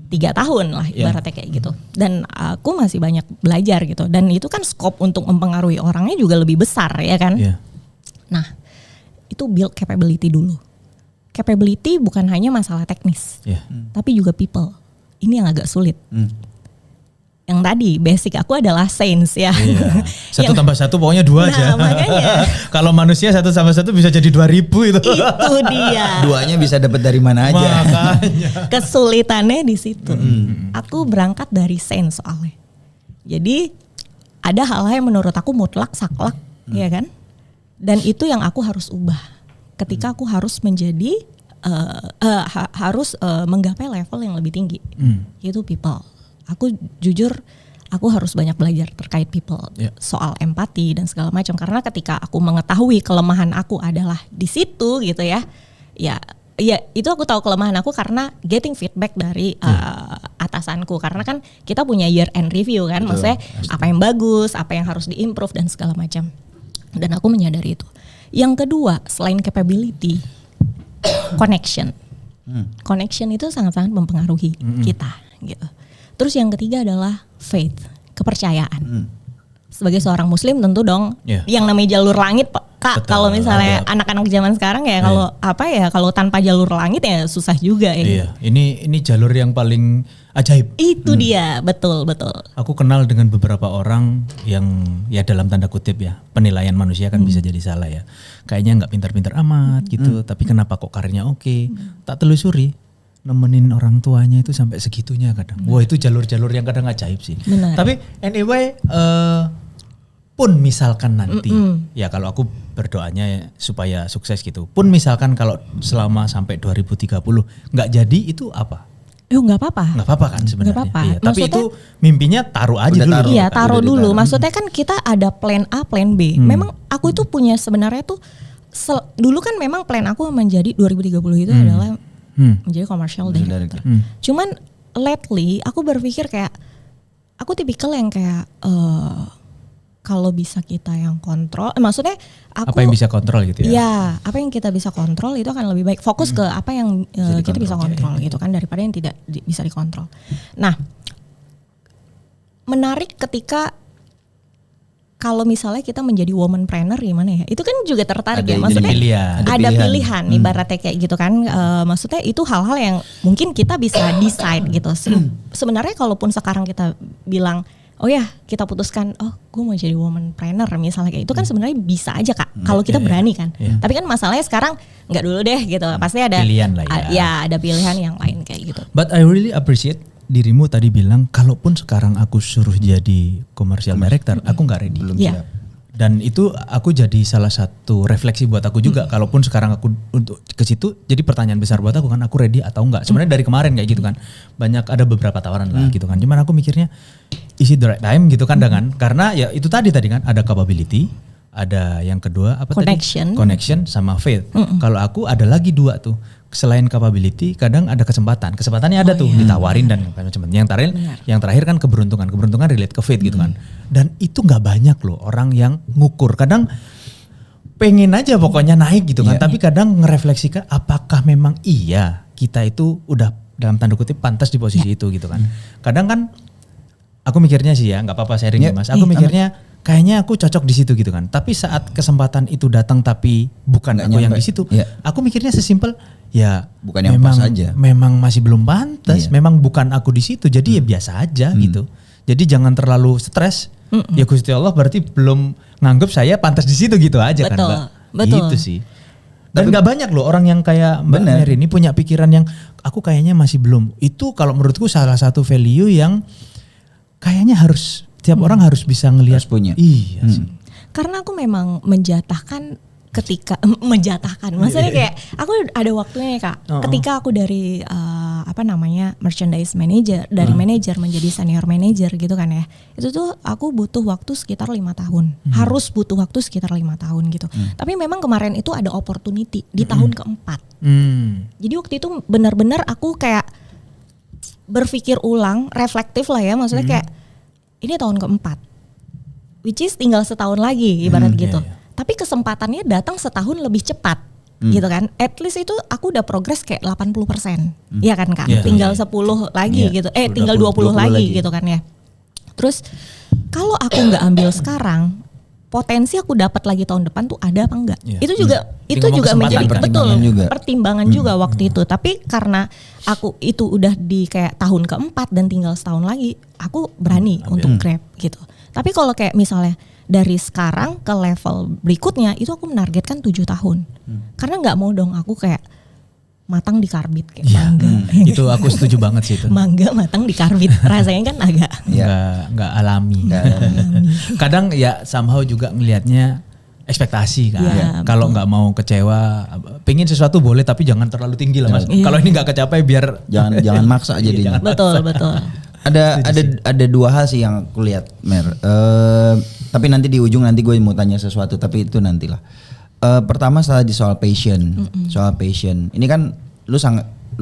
3 tahun lah ibaratnya kayak gitu. Dan aku masih banyak belajar gitu. Dan itu kan skop untuk mempengaruhi orangnya juga lebih besar ya kan. Nah itu build capability dulu. Capability bukan hanya masalah teknis, tapi juga people. Ini yang agak sulit. Yang tadi basic aku adalah sains ya. 1 tambah 1 pokoknya 2 aja. Makanya. Kalau manusia 1 tambah 1 bisa jadi 2000 itu. Itu dia. 2-nya bisa dapat dari mana aja. Makanya. Kesulitannya di situ. Aku berangkat dari sains soalnya. Jadi ada hal-hal yang menurut aku mutlak saklek, ya kan? Dan itu yang aku harus ubah. Ketika aku harus menjadi menggapai level yang lebih tinggi, yaitu people. Aku jujur, aku harus banyak belajar terkait people, soal empati dan segala macam. Karena ketika aku mengetahui kelemahan aku adalah di situ gitu ya itu aku tahu kelemahan aku karena getting feedback dari atasanku. Karena kan kita punya year end review kan, maksudnya apa yang bagus, apa yang harus diimprove dan segala macam. Dan aku menyadari itu. Yang kedua, selain capability, connection. Connection itu sangat-sangat mempengaruhi kita gitu. Terus yang ketiga adalah faith, kepercayaan. Sebagai seorang muslim tentu dong yang namanya jalur langit, Kak. Kalau misalnya anak-anak zaman sekarang ya kalau tanpa jalur langit ya susah juga ya. Iya, ini jalur yang paling ajaib. Itu dia, betul. Aku kenal dengan beberapa orang yang ya dalam tanda kutip ya, penilaian manusia kan bisa jadi salah ya. Kayaknya nggak pintar-pintar amat gitu, tapi kenapa kok karirnya oke? Tak telusuri. Nemenin orang tuanya itu sampai segitunya kadang. Wah itu jalur-jalur yang kadang ajaib sih. Benar. Tapi anyway, pun misalkan nanti, ya kalau aku berdoanya supaya sukses gitu. Pun misalkan kalau selama sampai 2030 nggak jadi itu apa? Nggak apa-apa. Nggak apa-apa kan sebenarnya. Nggak apa-apa. Iya, tapi itu mimpinya taruh aja dulu. Iya taruh dulu. Maksudnya kan kita ada plan A, plan B. Memang aku itu punya sebenarnya tuh dulu kan memang plan aku menjadi 2030 itu adalah menjadi commercial director. Cuman lately aku berpikir kayak aku tipikal yang kayak kalau bisa kita yang kontrol, maksudnya aku apa yang bisa kontrol gitu ya? Iya, apa yang kita bisa kontrol itu akan lebih baik. Fokus ke apa yang kita bisa kontrol gitu kan daripada yang tidak bisa dikontrol. Nah, menarik ketika kalau misalnya kita menjadi womanpreneur gimana ya? Itu kan juga tertarik ya. Maksudnya ada pilihan ibaratnya kayak gitu kan. Maksudnya itu hal-hal yang mungkin kita bisa decide gitu. Sebenarnya kalaupun sekarang kita bilang, oh ya kita putuskan, oh gue mau jadi womanpreneur misalnya kayak itu kan sebenarnya bisa aja Kak. Kalau kita berani kan. Tapi kan masalahnya sekarang nggak dulu deh gitu. Pasti ada pilihan lah ya. Ya ada pilihan yang lain kayak gitu. But I really appreciate dirimu tadi bilang, kalaupun sekarang aku suruh jadi commercial director, aku nggak ready. Belum siap. Dan itu aku jadi salah satu refleksi buat aku juga. Kalaupun sekarang aku untuk ke situ, jadi pertanyaan besar buat aku kan, aku ready atau enggak. Sebenarnya dari kemarin kayak gitu kan, banyak ada beberapa tawaran lah gitu kan. Cuman aku mikirnya, is it the right time gitu kan dengan, karena ya itu tadi kan ada capability, ada yang kedua apa connection. Tadi? Connection sama faith. Kalau aku ada lagi 2 tuh. Selain capability, kadang ada kesempatan. Kesempatannya ada ditawarin dan macam-macam. Yang terakhir kan keberuntungan. Keberuntungan relate ke faith gitu kan. Dan itu nggak banyak loh orang yang ngukur. Kadang pengen aja pokoknya naik gitu kan. Tapi kadang ngerefleksikan apakah memang iya kita itu udah dalam tanda kutip pantas di posisi itu gitu kan. Kadang kan aku mikirnya sih ya, nggak apa-apa sharing Mas. Aku mikirnya kayaknya aku cocok di situ gitu kan. Tapi saat kesempatan itu datang tapi bukan aku yang di situ, aku mikirnya sesimpel ya bukan yang pas aja. Memang masih belum pantas, memang bukan aku di situ. Jadi ya biasa aja gitu. Jadi jangan terlalu stres. Ya Gusti Allah berarti belum nganggep saya pantas di situ gitu aja kan, Mbak. Betul. Gitu sih. Dan nggak banyak loh orang yang kayak Mbak Mary ini punya pikiran yang aku kayaknya masih belum. Itu kalau menurutku salah satu value yang kayaknya harus tiap orang harus bisa ngelihat punya. Iya sih. Karena aku memang menjatahkan maksudnya kayak aku ada waktunya ya Kak. Ketika aku dari merchandise manager, dari manager menjadi senior manager gitu kan ya. Itu tuh aku butuh waktu sekitar 5 tahun. Harus butuh waktu sekitar 5 tahun gitu. Tapi memang kemarin itu ada opportunity di tahun keempat. Jadi waktu itu benar-benar aku kayak berpikir ulang, reflektif lah ya. Maksudnya kayak ini tahun keempat. Which is tinggal setahun lagi ibarat gitu. Tapi kesempatannya datang setahun lebih cepat gitu kan. At least itu aku udah progress kayak 80%. Iya kan Kak? Tinggal 10 lagi gitu. Tinggal 20 lagi gitu kan ya. Terus kalau aku nggak ambil sekarang, potensi aku dapat lagi tahun depan tuh ada apa enggak? Itu juga menjadi pertimbangan juga waktu itu. Tapi karena aku itu udah di kayak tahun keempat dan tinggal setahun lagi, aku berani untuk grab gitu. Tapi kalau kayak misalnya dari sekarang ke level berikutnya itu aku menargetkan 7 tahun. Karena nggak mau dong aku kayak matang di karbit kayak mangga. Itu aku setuju banget sih itu. Mangga matang di karbit rasanya kan agak nggak alami. Kadang ya somehow juga ngelihatnya ekspektasi kan. Kalau nggak mau kecewa, pengen sesuatu boleh tapi jangan terlalu tinggi lah Mas. Kalau ini nggak kecapai biar jangan maksa jadinya. Betul. Ada dua hal sih yang aku lihat, Mer. Tapi nanti di ujung nanti gue mau tanya sesuatu, tapi itu nantilah. Pertama di soal passion. Soal passion. Ini kan lu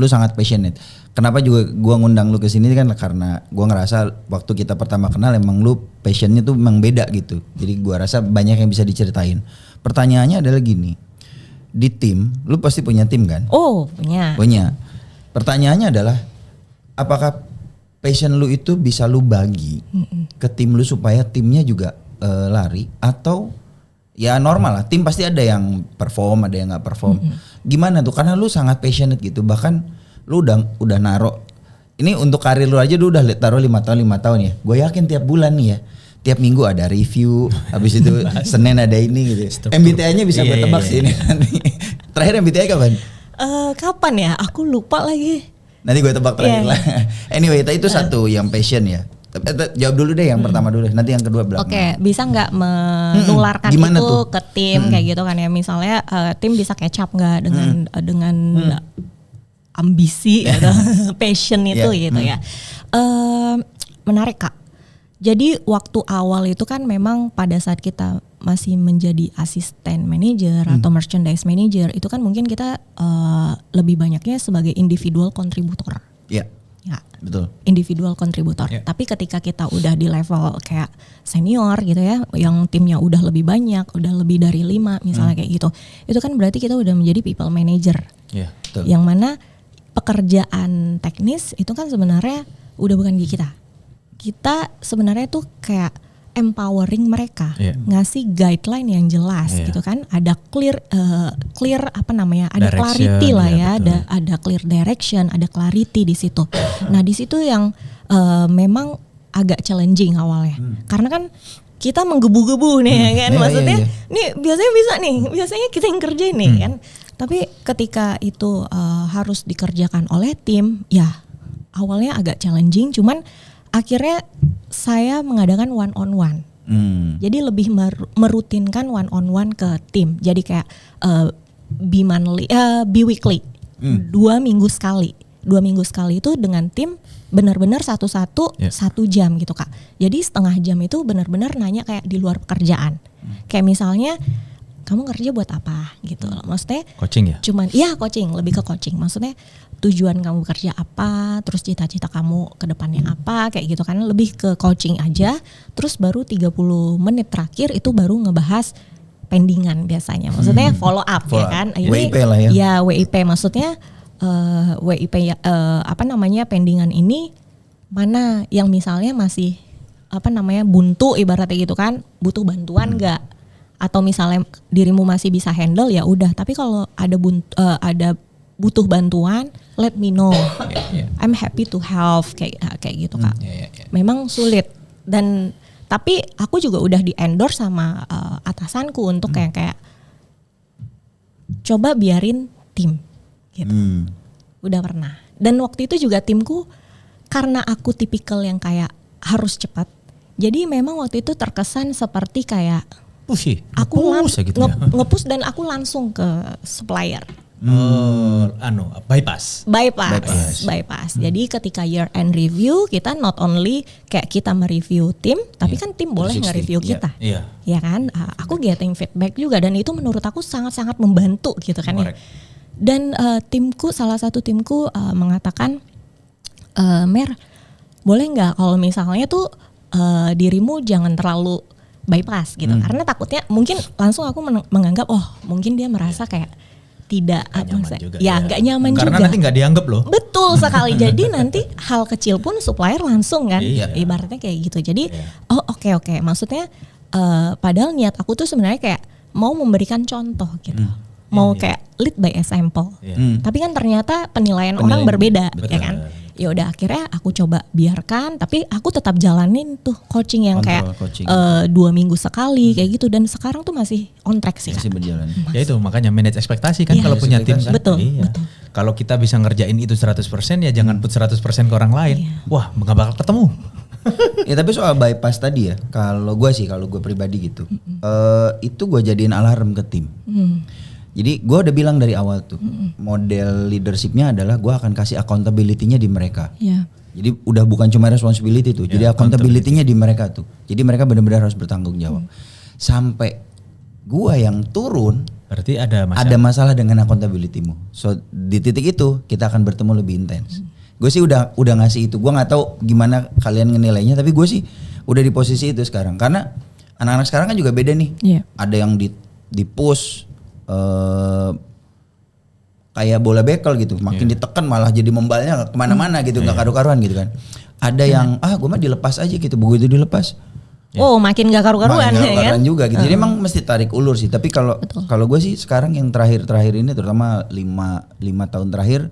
sangat passionate. Kenapa juga gue ngundang lu ke sini kan karena gue ngerasa waktu kita pertama kenal emang lu passionnya tuh memang beda gitu. Jadi gue rasa banyak yang bisa diceritain. Pertanyaannya adalah gini. Di tim, lu pasti punya tim kan? Oh, punya. Pertanyaannya adalah apakah passion lu itu bisa lu bagi ke tim lu supaya timnya juga lari, atau ya normal lah, tim pasti ada yang perform, ada yang nggak perform. Gimana tuh? Karena lu sangat passionate gitu, bahkan lu udah naro ini untuk karir lu aja, lu udah taruh 5 tahun ya. Gue yakin tiap bulan nih ya, tiap minggu ada review, habis itu Senin ada ini gitu. MBTI-nya bisa gue tebak sih ini nanti. Terakhir MBTI kapan? Kapan ya? Aku lupa lagi. Nanti gue tebak terakhir lah. Anyway, itu satu yang passion ya. Jawab dulu deh yang pertama dulu, nanti yang kedua belakang. Oke, bisa nggak menularkan itu tuh ke tim kayak gitu kan ya? Misalnya tim bisa catch up nggak dengan ambisi atau passion itu gitu ya? Menarik Kak. Jadi waktu awal itu kan memang pada saat kita masih menjadi asisten manager atau merchandise manager, itu kan mungkin kita lebih banyaknya sebagai individual kontributor. Iya. Ya, betul. Individual kontributor. Yeah. Tapi ketika kita udah di level kayak senior gitu ya, yang timnya udah lebih banyak, udah lebih dari 5 misalnya kayak gitu, itu kan berarti kita udah menjadi people manager. Yeah, betul. Yang mana pekerjaan teknis itu kan sebenarnya udah bukan di kita. Kita sebenarnya tuh kayak empowering mereka, ngasih guideline yang jelas gitu kan, ada clear apa namanya, ada direction, clarity lah ya, ada clear direction, ada clarity di situ. Nah di situ yang memang agak challenging awalnya, karena kan kita menggebu-gebu nih kan, maksudnya nih biasanya bisa nih, biasanya kita yang kerjain nih kan, tapi ketika itu harus dikerjakan oleh tim, ya awalnya agak challenging, cuman akhirnya saya mengadakan one on one. Jadi lebih merutinkan one on one ke tim. Jadi kayak bi-weekly. 2 minggu sekali. 2 minggu sekali itu dengan tim benar-benar satu-satu 1 jam gitu Kak. Jadi setengah jam itu benar-benar nanya kayak di luar pekerjaan. Kayak misalnya kamu kerja buat apa gitu loh. Maksudnya coaching ya? Cuman iya coaching, lebih ke coaching. Maksudnya tujuan kamu kerja apa, terus cita-cita kamu ke depannya apa, kayak gitu kan, lebih ke coaching aja. Terus baru 30 menit terakhir itu baru ngebahas pendingan biasanya. Maksudnya follow up ya kan. Ini, WIP lah ya. Ya WIP maksudnya WIP apa namanya, pendingan ini mana yang misalnya masih apa namanya buntu ibaratnya gitu kan, butuh bantuan enggak? Atau misalnya dirimu masih bisa handle ya udah, tapi kalau ada butuh bantuan, let me know. I'm happy to help kayak gitu Kak. Memang sulit, dan tapi aku juga udah di endorse sama atasanku untuk kayak coba biarin tim gitu. Udah pernah. Dan waktu itu juga timku, karena aku tipikal yang kayak harus cepat, jadi memang waktu itu terkesan seperti kayak aku nge-push dan aku langsung ke supplier. Bypass. Jadi ketika year end review, kita not only kayak kita mereview tim, tapi kan tim boleh nge-review kita. Ya kan? Aku getting feedback juga, dan itu menurut aku sangat-sangat membantu gitu kan ya. Dan salah satu timku mengatakan, Mer, boleh nggak kalau misalnya tuh dirimu jangan terlalu bypass gitu, karena takutnya mungkin langsung aku menganggap mungkin dia merasa kayak tidak nggak nyaman karena juga. Karena nanti nggak dianggap loh. Betul sekali. Jadi nanti hal kecil pun supplier langsung kan, ibaratnya kayak gitu. Jadi oke. Maksudnya padahal niat aku tuh sebenarnya kayak mau memberikan contoh gitu, mau kayak lead by example. Tapi kan ternyata penilaian orang berbeda, ya kan. Ya udah akhirnya aku coba biarkan, tapi aku tetap jalanin tuh coaching yang kayak 2 minggu sekali kayak gitu, dan sekarang tuh masih on track sih. Masih berjalan. Ya itu makanya manage ekspektasi kan kalau punya tim kan. Betul. Kalau kita bisa ngerjain itu 100% ya jangan put 100% ke orang lain. Wah, nggak bakal ketemu. Ya tapi soal bypass tadi ya, kalau gue pribadi gitu, itu gue jadiin alarm ke tim. Jadi gue udah bilang dari awal tuh, model leadershipnya adalah gue akan kasih accountability-nya di mereka. Jadi udah bukan cuma responsibility tuh, jadi accountability-nya di mereka tuh. Jadi mereka benar-benar harus bertanggung jawab. Sampai gue yang turun, berarti ada masalah dengan accountability-mu. So di titik itu kita akan bertemu lebih intens. Gue sih udah ngasih itu. Gue nggak tahu gimana kalian ngenilainya, tapi gue sih udah di posisi itu sekarang. Karena anak-anak sekarang kan juga beda nih. Ada yang di push. Kayak bola bekel gitu, makin ditekan malah jadi membalnya kemana-mana gitu, nggak karu-karuan gitu kan. Ada yang gue mah dilepas aja gitu, begitu dilepas makin gak karu-karuan ya kan juga gitu. Jadi emang mesti tarik ulur sih. Tapi kalau gue sih sekarang yang terakhir ini, terutama 5 tahun terakhir,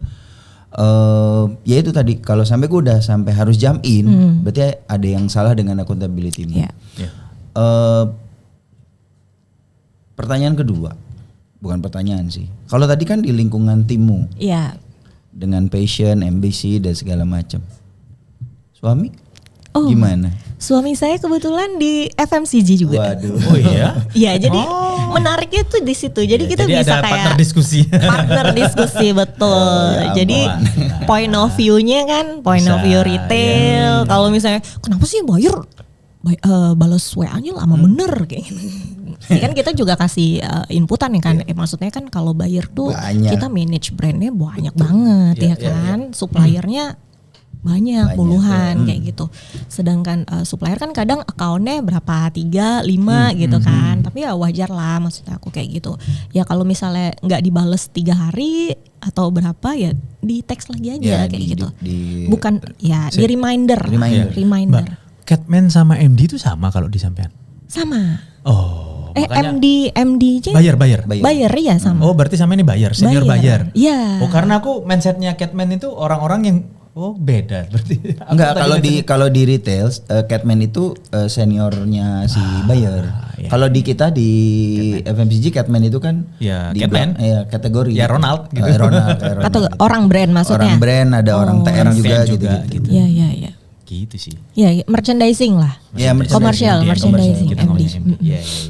ya itu tadi, kalau sampai gue udah sampai harus jump in, berarti ada yang salah dengan accountability-mu. Pertanyaan kedua, bukan pertanyaan sih. Kalau tadi kan di lingkungan timmu, dengan passion, ambisi dan segala macam. Suami, gimana? Suami saya kebetulan di FMCG juga. Waduh. Oh iya? Iya, jadi menariknya tuh di situ. Jadi kita bisa ada kayak partner diskusi. Partner diskusi, betul. Jadi point of view-nya kan, point of view retail. Kalau misalnya, kenapa sih buyer balas WA-nya lama bener kayak gitu. Kan kita juga kasih inputan ya kan. Maksudnya kan kalau buyer tuh kita manage brandnya banyak banget ya kan. Suppliernya banyak puluhan kayak gitu. Sedangkan supplier kan kadang accountnya berapa 3, 5 gitu kan. Tapi ya wajar lah maksudnya aku kayak gitu. Ya kalau misalnya nggak dibales 3 hari atau berapa ya di text lagi aja kayak gitu. Bukan di reminder. Mbak, Catman sama MD itu sama kalau di sampean? Sama. Oh. MD aja. Buyer ya sama. Oh berarti sama ini buyer, senior buyer. Iya. Oh karena aku mindsetnya Catman itu orang-orang yang beda berarti. Enggak, kalau di retail Catman itu seniornya si buyer. Kalau di kita di FMCG Catman itu kan Catman. Kategori. Ya Ronald gitu. Ronald. Orang brand maksudnya. Orang brand, ada orang TM juga gitu. Iya. Gitu sih. Ya, merchandising lah. Komersial, merchandising, MD.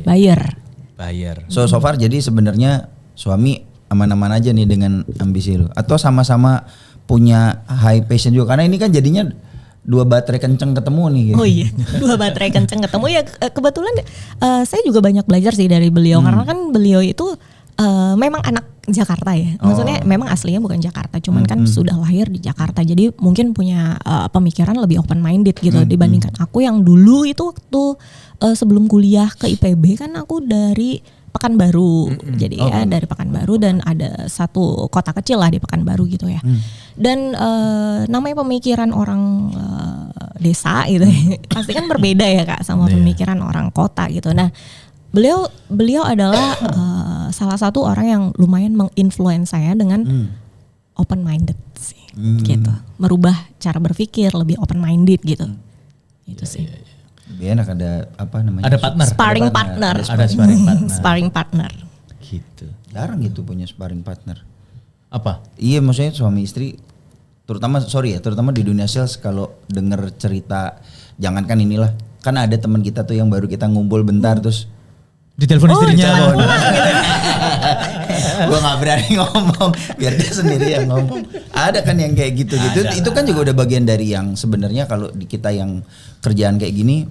Buyer. So far jadi sebenarnya suami aman-aman aja nih dengan ambisi lu, atau sama-sama punya high passion juga, karena ini kan jadinya 2 baterai kenceng ketemu nih gitu. Oh iya, 2 baterai kenceng ketemu ya. Kebetulan saya juga banyak belajar sih dari beliau, karena kan beliau itu memang anak Jakarta ya. Maksudnya memang aslinya bukan Jakarta, cuman kan sudah lahir di Jakarta. Jadi mungkin punya pemikiran lebih open minded gitu dibandingkan aku yang dulu itu waktu sebelum kuliah ke IPB kan aku dari Pekanbaru. Jadi dari Pekanbaru, dan ada satu kota kecil lah di Pekanbaru gitu ya. Dan namanya pemikiran orang desa gitu pasti kan berbeda ya Kak sama pemikiran orang kota gitu. Nah, Beliau adalah salah satu orang yang lumayan menginfluence saya dengan open minded sih, gitu. Merubah cara berpikir lebih open minded gitu. Itu sih. Lebih enak ada apa namanya? Ada partner. Sparring partner. Ada sparring partner. Sparring partner. Gitu. Jarang gitu punya sparring partner. Apa? Iya, maksudnya suami istri, terutama di dunia sales, kalau denger cerita, jangankan inilah, kan ada teman kita tuh yang baru kita ngumpul bentar terus ditelepon istrinya. Gue gak berani ngomong, biar dia sendiri yang ngomong. Ada kan yang kayak gitu. Itu kan juga udah bagian dari yang sebenarnya kalau di kita yang kerjaan kayak gini,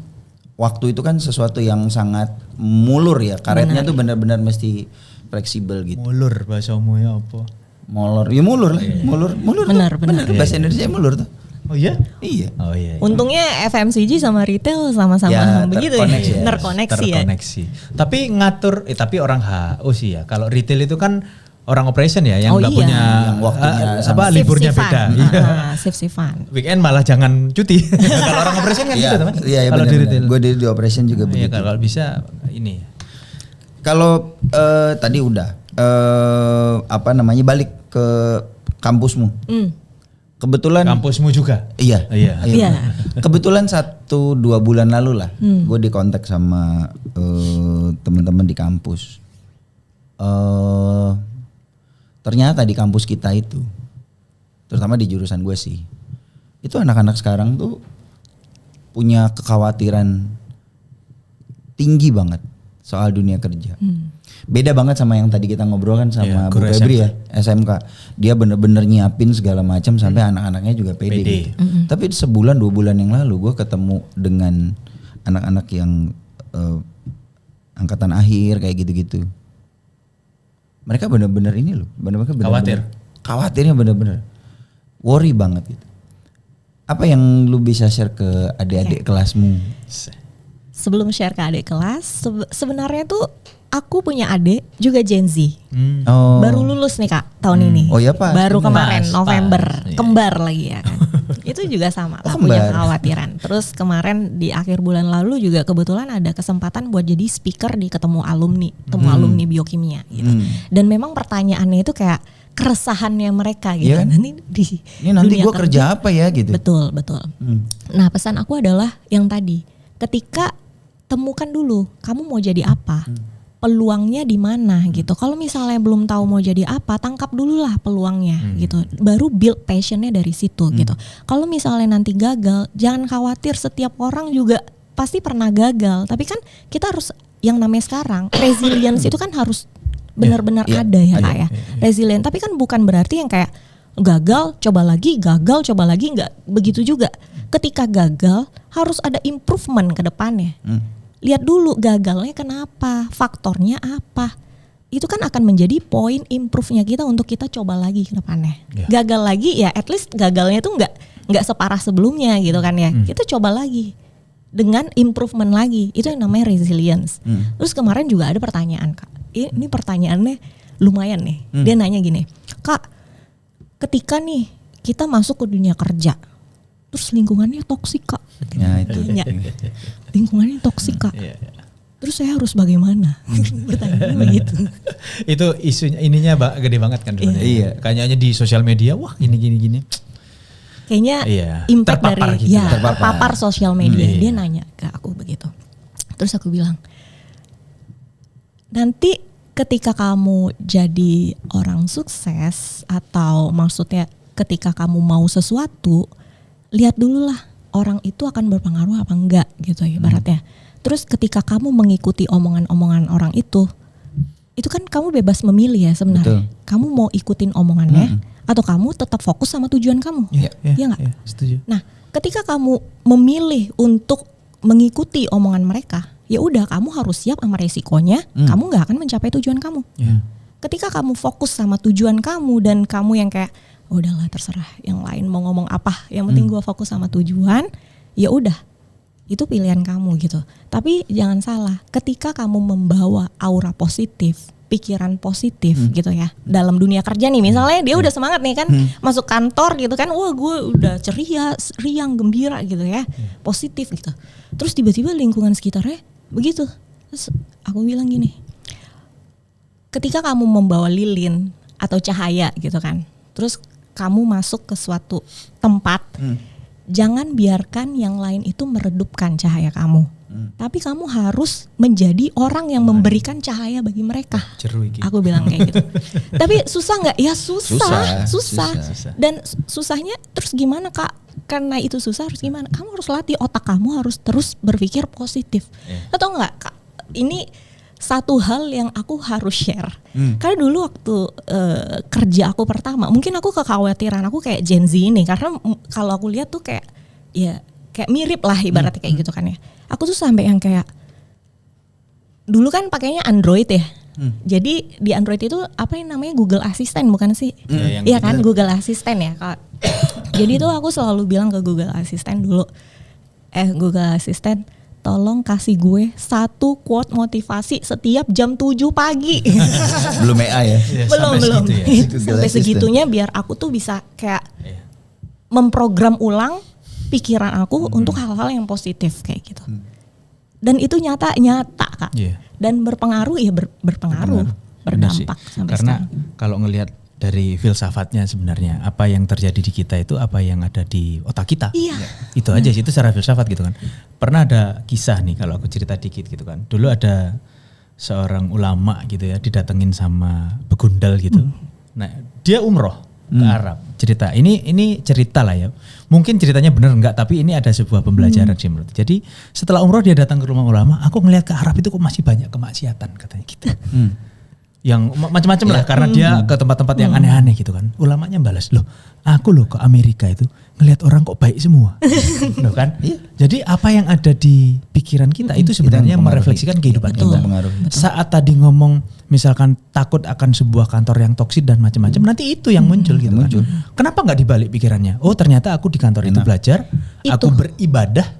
waktu itu kan sesuatu yang sangat mulur ya. Karetnya tuh benar-benar mesti fleksibel gitu. Mulur bahasamu ya apa? Mulur, ya mulur lah. Mulur. Benar. Bahasa Indonesia mulur tuh. Oh iya? Iya. Oh iya. Untungnya FMCG sama retail sama-sama begitu ya. Terkoneksi ya. Tapi ngatur tapi orang HO sih ya. Kalau retail itu kan orang operation ya yang nggak punya yang waktunya liburnya beda. Shift-shiftan. Weekend malah jangan cuti. Kalau orang operation kan gitu teman. Iya kalau di retail. Gue di operation juga begitu. Iya kalau bisa ini. Kalau tadi udah balik ke kampusmu. Kebetulan kampusmu juga. Iya. Kebetulan 1-2 bulan lalu lah, gue dikontak sama teman-teman di kampus. Ternyata di kampus kita itu, terutama di jurusan gue sih, itu anak-anak sekarang tuh punya kekhawatiran tinggi banget soal dunia kerja. Beda banget sama yang tadi kita ngobrol kan sama Bu Febri ya, SMK. Dia bener-bener nyiapin segala macam sampai anak-anaknya juga pede. Gitu. Tapi 1-2 bulan yang lalu gue ketemu dengan anak-anak yang angkatan akhir kayak gitu-gitu. Mereka bener-bener ini loh, bener-bener khawatirnya bener-bener worry banget gitu. Apa yang lu bisa share ke adik-adik kelasmu? Sebelum share ke adik kelas, sebenarnya tuh aku punya adik juga Gen Z. Baru lulus nih Kak tahun ini. Oh iya Pak. Baru kemarin November, kembar lagi ya kan. Itu juga sama lah punya kekhawatiran. Terus kemarin di akhir bulan lalu juga kebetulan ada kesempatan buat jadi speaker di ketemu alumni biokimia gitu. Dan memang pertanyaannya itu kayak keresahannya mereka gitu. Yeah. Nanti gue kerja apa ya gitu. Betul. Nah pesan aku adalah yang tadi, ketika temukan dulu kamu mau jadi apa, peluangnya di mana gitu. Kalau misalnya belum tahu mau jadi apa, tangkap dulu lah peluangnya gitu. Baru build passionnya dari situ gitu. Kalau misalnya nanti gagal, jangan khawatir, setiap orang juga pasti pernah gagal. Tapi kan kita harus yang namanya sekarang resilience itu kan harus benar-benar ada ya Kak ya. Resilient. Tapi kan bukan berarti yang kayak gagal coba lagi, nggak begitu juga. Ketika gagal harus ada improvement ke depannya. Lihat dulu gagalnya kenapa, faktornya apa. Itu kan akan menjadi poin improve-nya kita untuk kita coba lagi ke depannya. Gagal lagi ya at least gagalnya tuh nggak separah sebelumnya gitu kan ya. Kita coba lagi dengan improvement lagi. Itu yang namanya resilience. Terus kemarin juga ada pertanyaan Kak. Ini pertanyaannya lumayan nih. Dia nanya gini, Kak, ketika nih kita masuk ke dunia kerja, terus lingkungannya toksik Kak. Ya itu. Lingkungannya toksik Kak. Terus saya harus bagaimana? Bertanya begitu. Itu isunya ininya gede banget kan sebenarnya. Iya. Kayaknya di sosial media wah gini. Kayaknya impact terpapar dari gitu. Terpapar sosial media. Dia nanya ke aku begitu. Terus aku bilang, nanti ketika kamu jadi orang sukses atau maksudnya ketika kamu mau sesuatu, lihat dulu lah orang itu akan berpengaruh apa enggak gitu ya ibaratnya. Terus ketika kamu mengikuti omongan-omongan orang itu kan kamu bebas memilih ya sebenarnya. Betul. Kamu mau ikutin omongannya atau kamu tetap fokus sama tujuan kamu. Iya enggak? Setuju. Nah, ketika kamu memilih untuk mengikuti omongan mereka, ya udah kamu harus siap sama resikonya, kamu nggak akan mencapai tujuan kamu. Ketika kamu fokus sama tujuan kamu dan kamu yang kayak udahlah terserah yang lain mau ngomong apa, yang penting gue fokus sama tujuan, ya udah itu pilihan kamu gitu. Tapi jangan salah, ketika kamu membawa aura positif, pikiran positif gitu ya dalam dunia kerja nih, misalnya dia udah semangat nih kan masuk kantor gitu kan, wah gue udah ceria, riang, gembira gitu ya, positif gitu. Terus tiba-tiba lingkungan sekitarnya begitu. Terus aku bilang gini, ketika kamu membawa lilin atau cahaya gitu kan, terus kamu masuk ke suatu tempat, jangan biarkan yang lain itu meredupkan cahaya kamu. Tapi kamu harus menjadi orang yang memberikan cahaya bagi mereka. Aku bilang kayak gitu. Tapi susah nggak? Ya susah. Dan susahnya terus gimana Kak? Karena itu susah harus gimana? Kamu harus latih otak kamu, harus terus berpikir positif. Atau enggak Kak? Ini satu hal yang aku harus share. Karena dulu waktu kerja aku pertama, mungkin aku kekhawatiran aku kayak Gen Z ini, karena kalau aku lihat tuh kayak ya kayak mirip lah ibaratnya kayak gitu kan ya. Aku tuh sampai yang kayak dulu kan pakainya Android ya. Jadi di Android itu apa yang namanya Google Assistant bukan sih? Iya kan Google Assistant ya Kak. Jadi tuh aku selalu bilang ke Google Assistant dulu, Google Assistant, tolong kasih gue 1 quote motivasi setiap jam 7 pagi. Belum EA ya? belum. Sampai segitunya biar aku tuh bisa kayak memprogram ulang pikiran aku untuk hal-hal yang positif kayak gitu. Dan itu nyata Kak. Dan berpengaruh ya berpengaruh, berdampak sampai karena sekarang. Kalau ngelihat dari filsafatnya sebenarnya apa yang terjadi di kita itu apa yang ada di otak kita. Iya. Itu aja sih, itu secara filsafat gitu kan. Pernah ada kisah nih kalau aku cerita dikit gitu kan. Dulu ada seorang ulama gitu ya didatengin sama begundal gitu. Nah, dia umroh ke Arab. Cerita ini cerita lah ya. Mungkin ceritanya benar enggak, tapi ini ada sebuah pembelajaran sih menurut. Jadi setelah umroh dia datang ke rumah ulama, aku ngelihat ke Arab itu kok masih banyak kemaksiatan katanya gitu. Yang macam-macam lah karena dia ke tempat-tempat yang aneh-aneh gitu kan. Ulamanya balas, "Loh, aku loh ke Amerika itu ngelihat orang kok baik semua." Loh kan? Jadi apa yang ada di pikiran kita itu sebenarnya merefleksikan kehidupan kita. Saat tadi ngomong misalkan takut akan sebuah kantor yang toksik dan macam-macam, nanti itu yang muncul gitu kan. Kenapa nggak dibalik pikirannya? Oh, ternyata aku di kantor itu belajar, aku beribadah.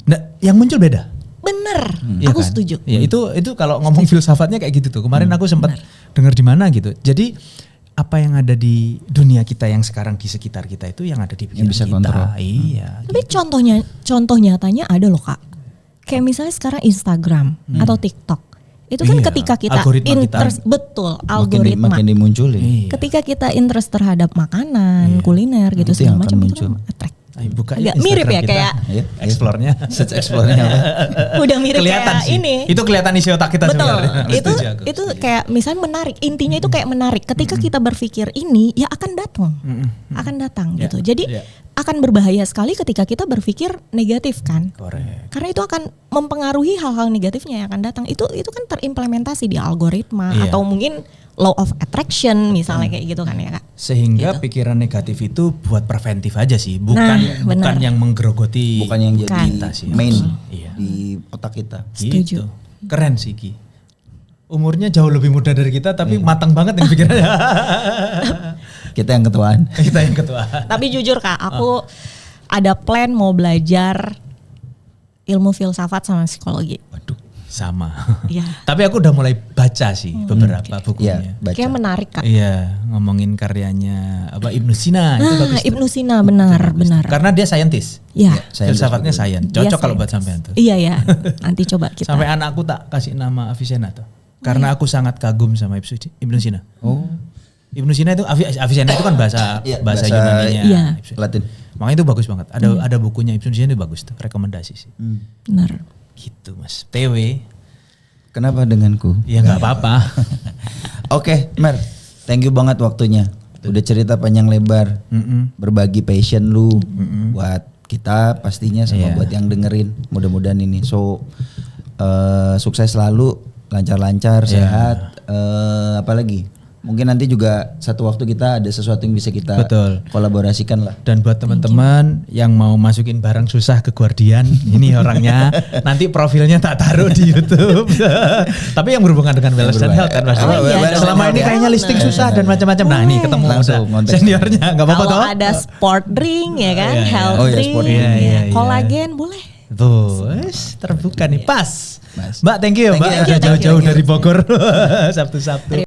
Nah, yang muncul beda. Bener, Ya aku kan? setuju. Ya itu kalau ngomong filsafatnya kayak gitu tuh. Kemarin aku sempat dengar di mana gitu. Jadi apa yang ada di dunia kita yang sekarang di sekitar kita itu yang ada di pikiran bisa kita. kontrol. Iya. Tapi contoh nyatanya ada loh Kak. Kayak misalnya sekarang Instagram atau TikTok. Itu kan Iya, ketika kita algoritma interest, betul, algoritma. Makin dimunculin. Iya. Ketika kita interest terhadap makanan, kuliner gitu Itu yang segala akan macam muncul. itu attract. Buka Agak mirip ya kayak explore-nya. Search explore-nya apa? Udah mirip Kelihatan kayak sih. ini. Itu kelihatan isi otak kita Betul. sebenarnya. Itu kayak misalnya menarik. Intinya itu kayak menarik. Ketika kita berpikir ini ya akan datang. Akan datang gitu. Jadi akan berbahaya sekali ketika kita berpikir negatif kan. Korek. Karena itu akan mempengaruhi hal-hal negatifnya yang akan datang. Itu kan terimplementasi di algoritma atau mungkin law of attraction misalnya kayak gitu kan ya Kak. Sehingga pikiran negatif itu buat preventif aja sih, bukan yang menggerogoti. Bukan yang jadi kita sih. main Iya. di otak kita. Setuju. Gitu. Keren sih Ki. Umurnya jauh lebih muda dari kita tapi matang banget yang pikirannya. Kita yang ketuaan. Kita yang ketua. Tapi jujur Kak, aku ada plan mau belajar ilmu filsafat sama psikologi. Waduh, sama. Iya. Tapi aku udah mulai baca sih beberapa bukunya. Iya, baca. Kayak menarik Kak. Iya, ngomongin karyanya Ibnu Sina itu bagus. Ibnu Sina benar. Karena dia saintis. Ya. Filsafatnya sains. Cocok kalau buat sampean tuh. Iya ya. Nanti coba kita. Sampai anakku tak kasih nama Avicenna tuh. Karena aku sangat kagum sama Ibnu Sina. Oh. Ibnu Sina itu Avicenna itu kan bahasa Yunani-nya. Iya. Latin. Makanya itu bagus banget. Ada bukunya Ibnu Sina itu bagus tuh, rekomendasi sih. Benar. Gitu Mas. TW. Kenapa denganku? Ya nggak apa-apa. Oke, Mer. Thank you banget waktunya. Udah cerita panjang lebar. Berbagi passion lu buat kita pastinya sama buat yang dengerin. Mudah-mudahan ini. So sukses selalu, lancar-lancar, sehat. Apalagi? Mungkin nanti juga satu waktu kita ada sesuatu yang bisa kita kolaborasikan lah. Dan buat teman-teman yang mau masukin barang susah ke Guardian, ini orangnya. Nanti profilnya tak taruh di YouTube. Tapi yang berhubungan dengan wellness dan health kan Mas. Selama ini kayaknya listing susah dan macam-macam. Nah ini ketemu langsung seniornya, nggak apa-apa toh. Kalau ada sport drink ya kan, health drink, kolagen boleh. Tuh, terbuka nih pas. Mbak, thank you Mbak. Udah jauh-jauh dari Bogor. Sabtu-Sabtu.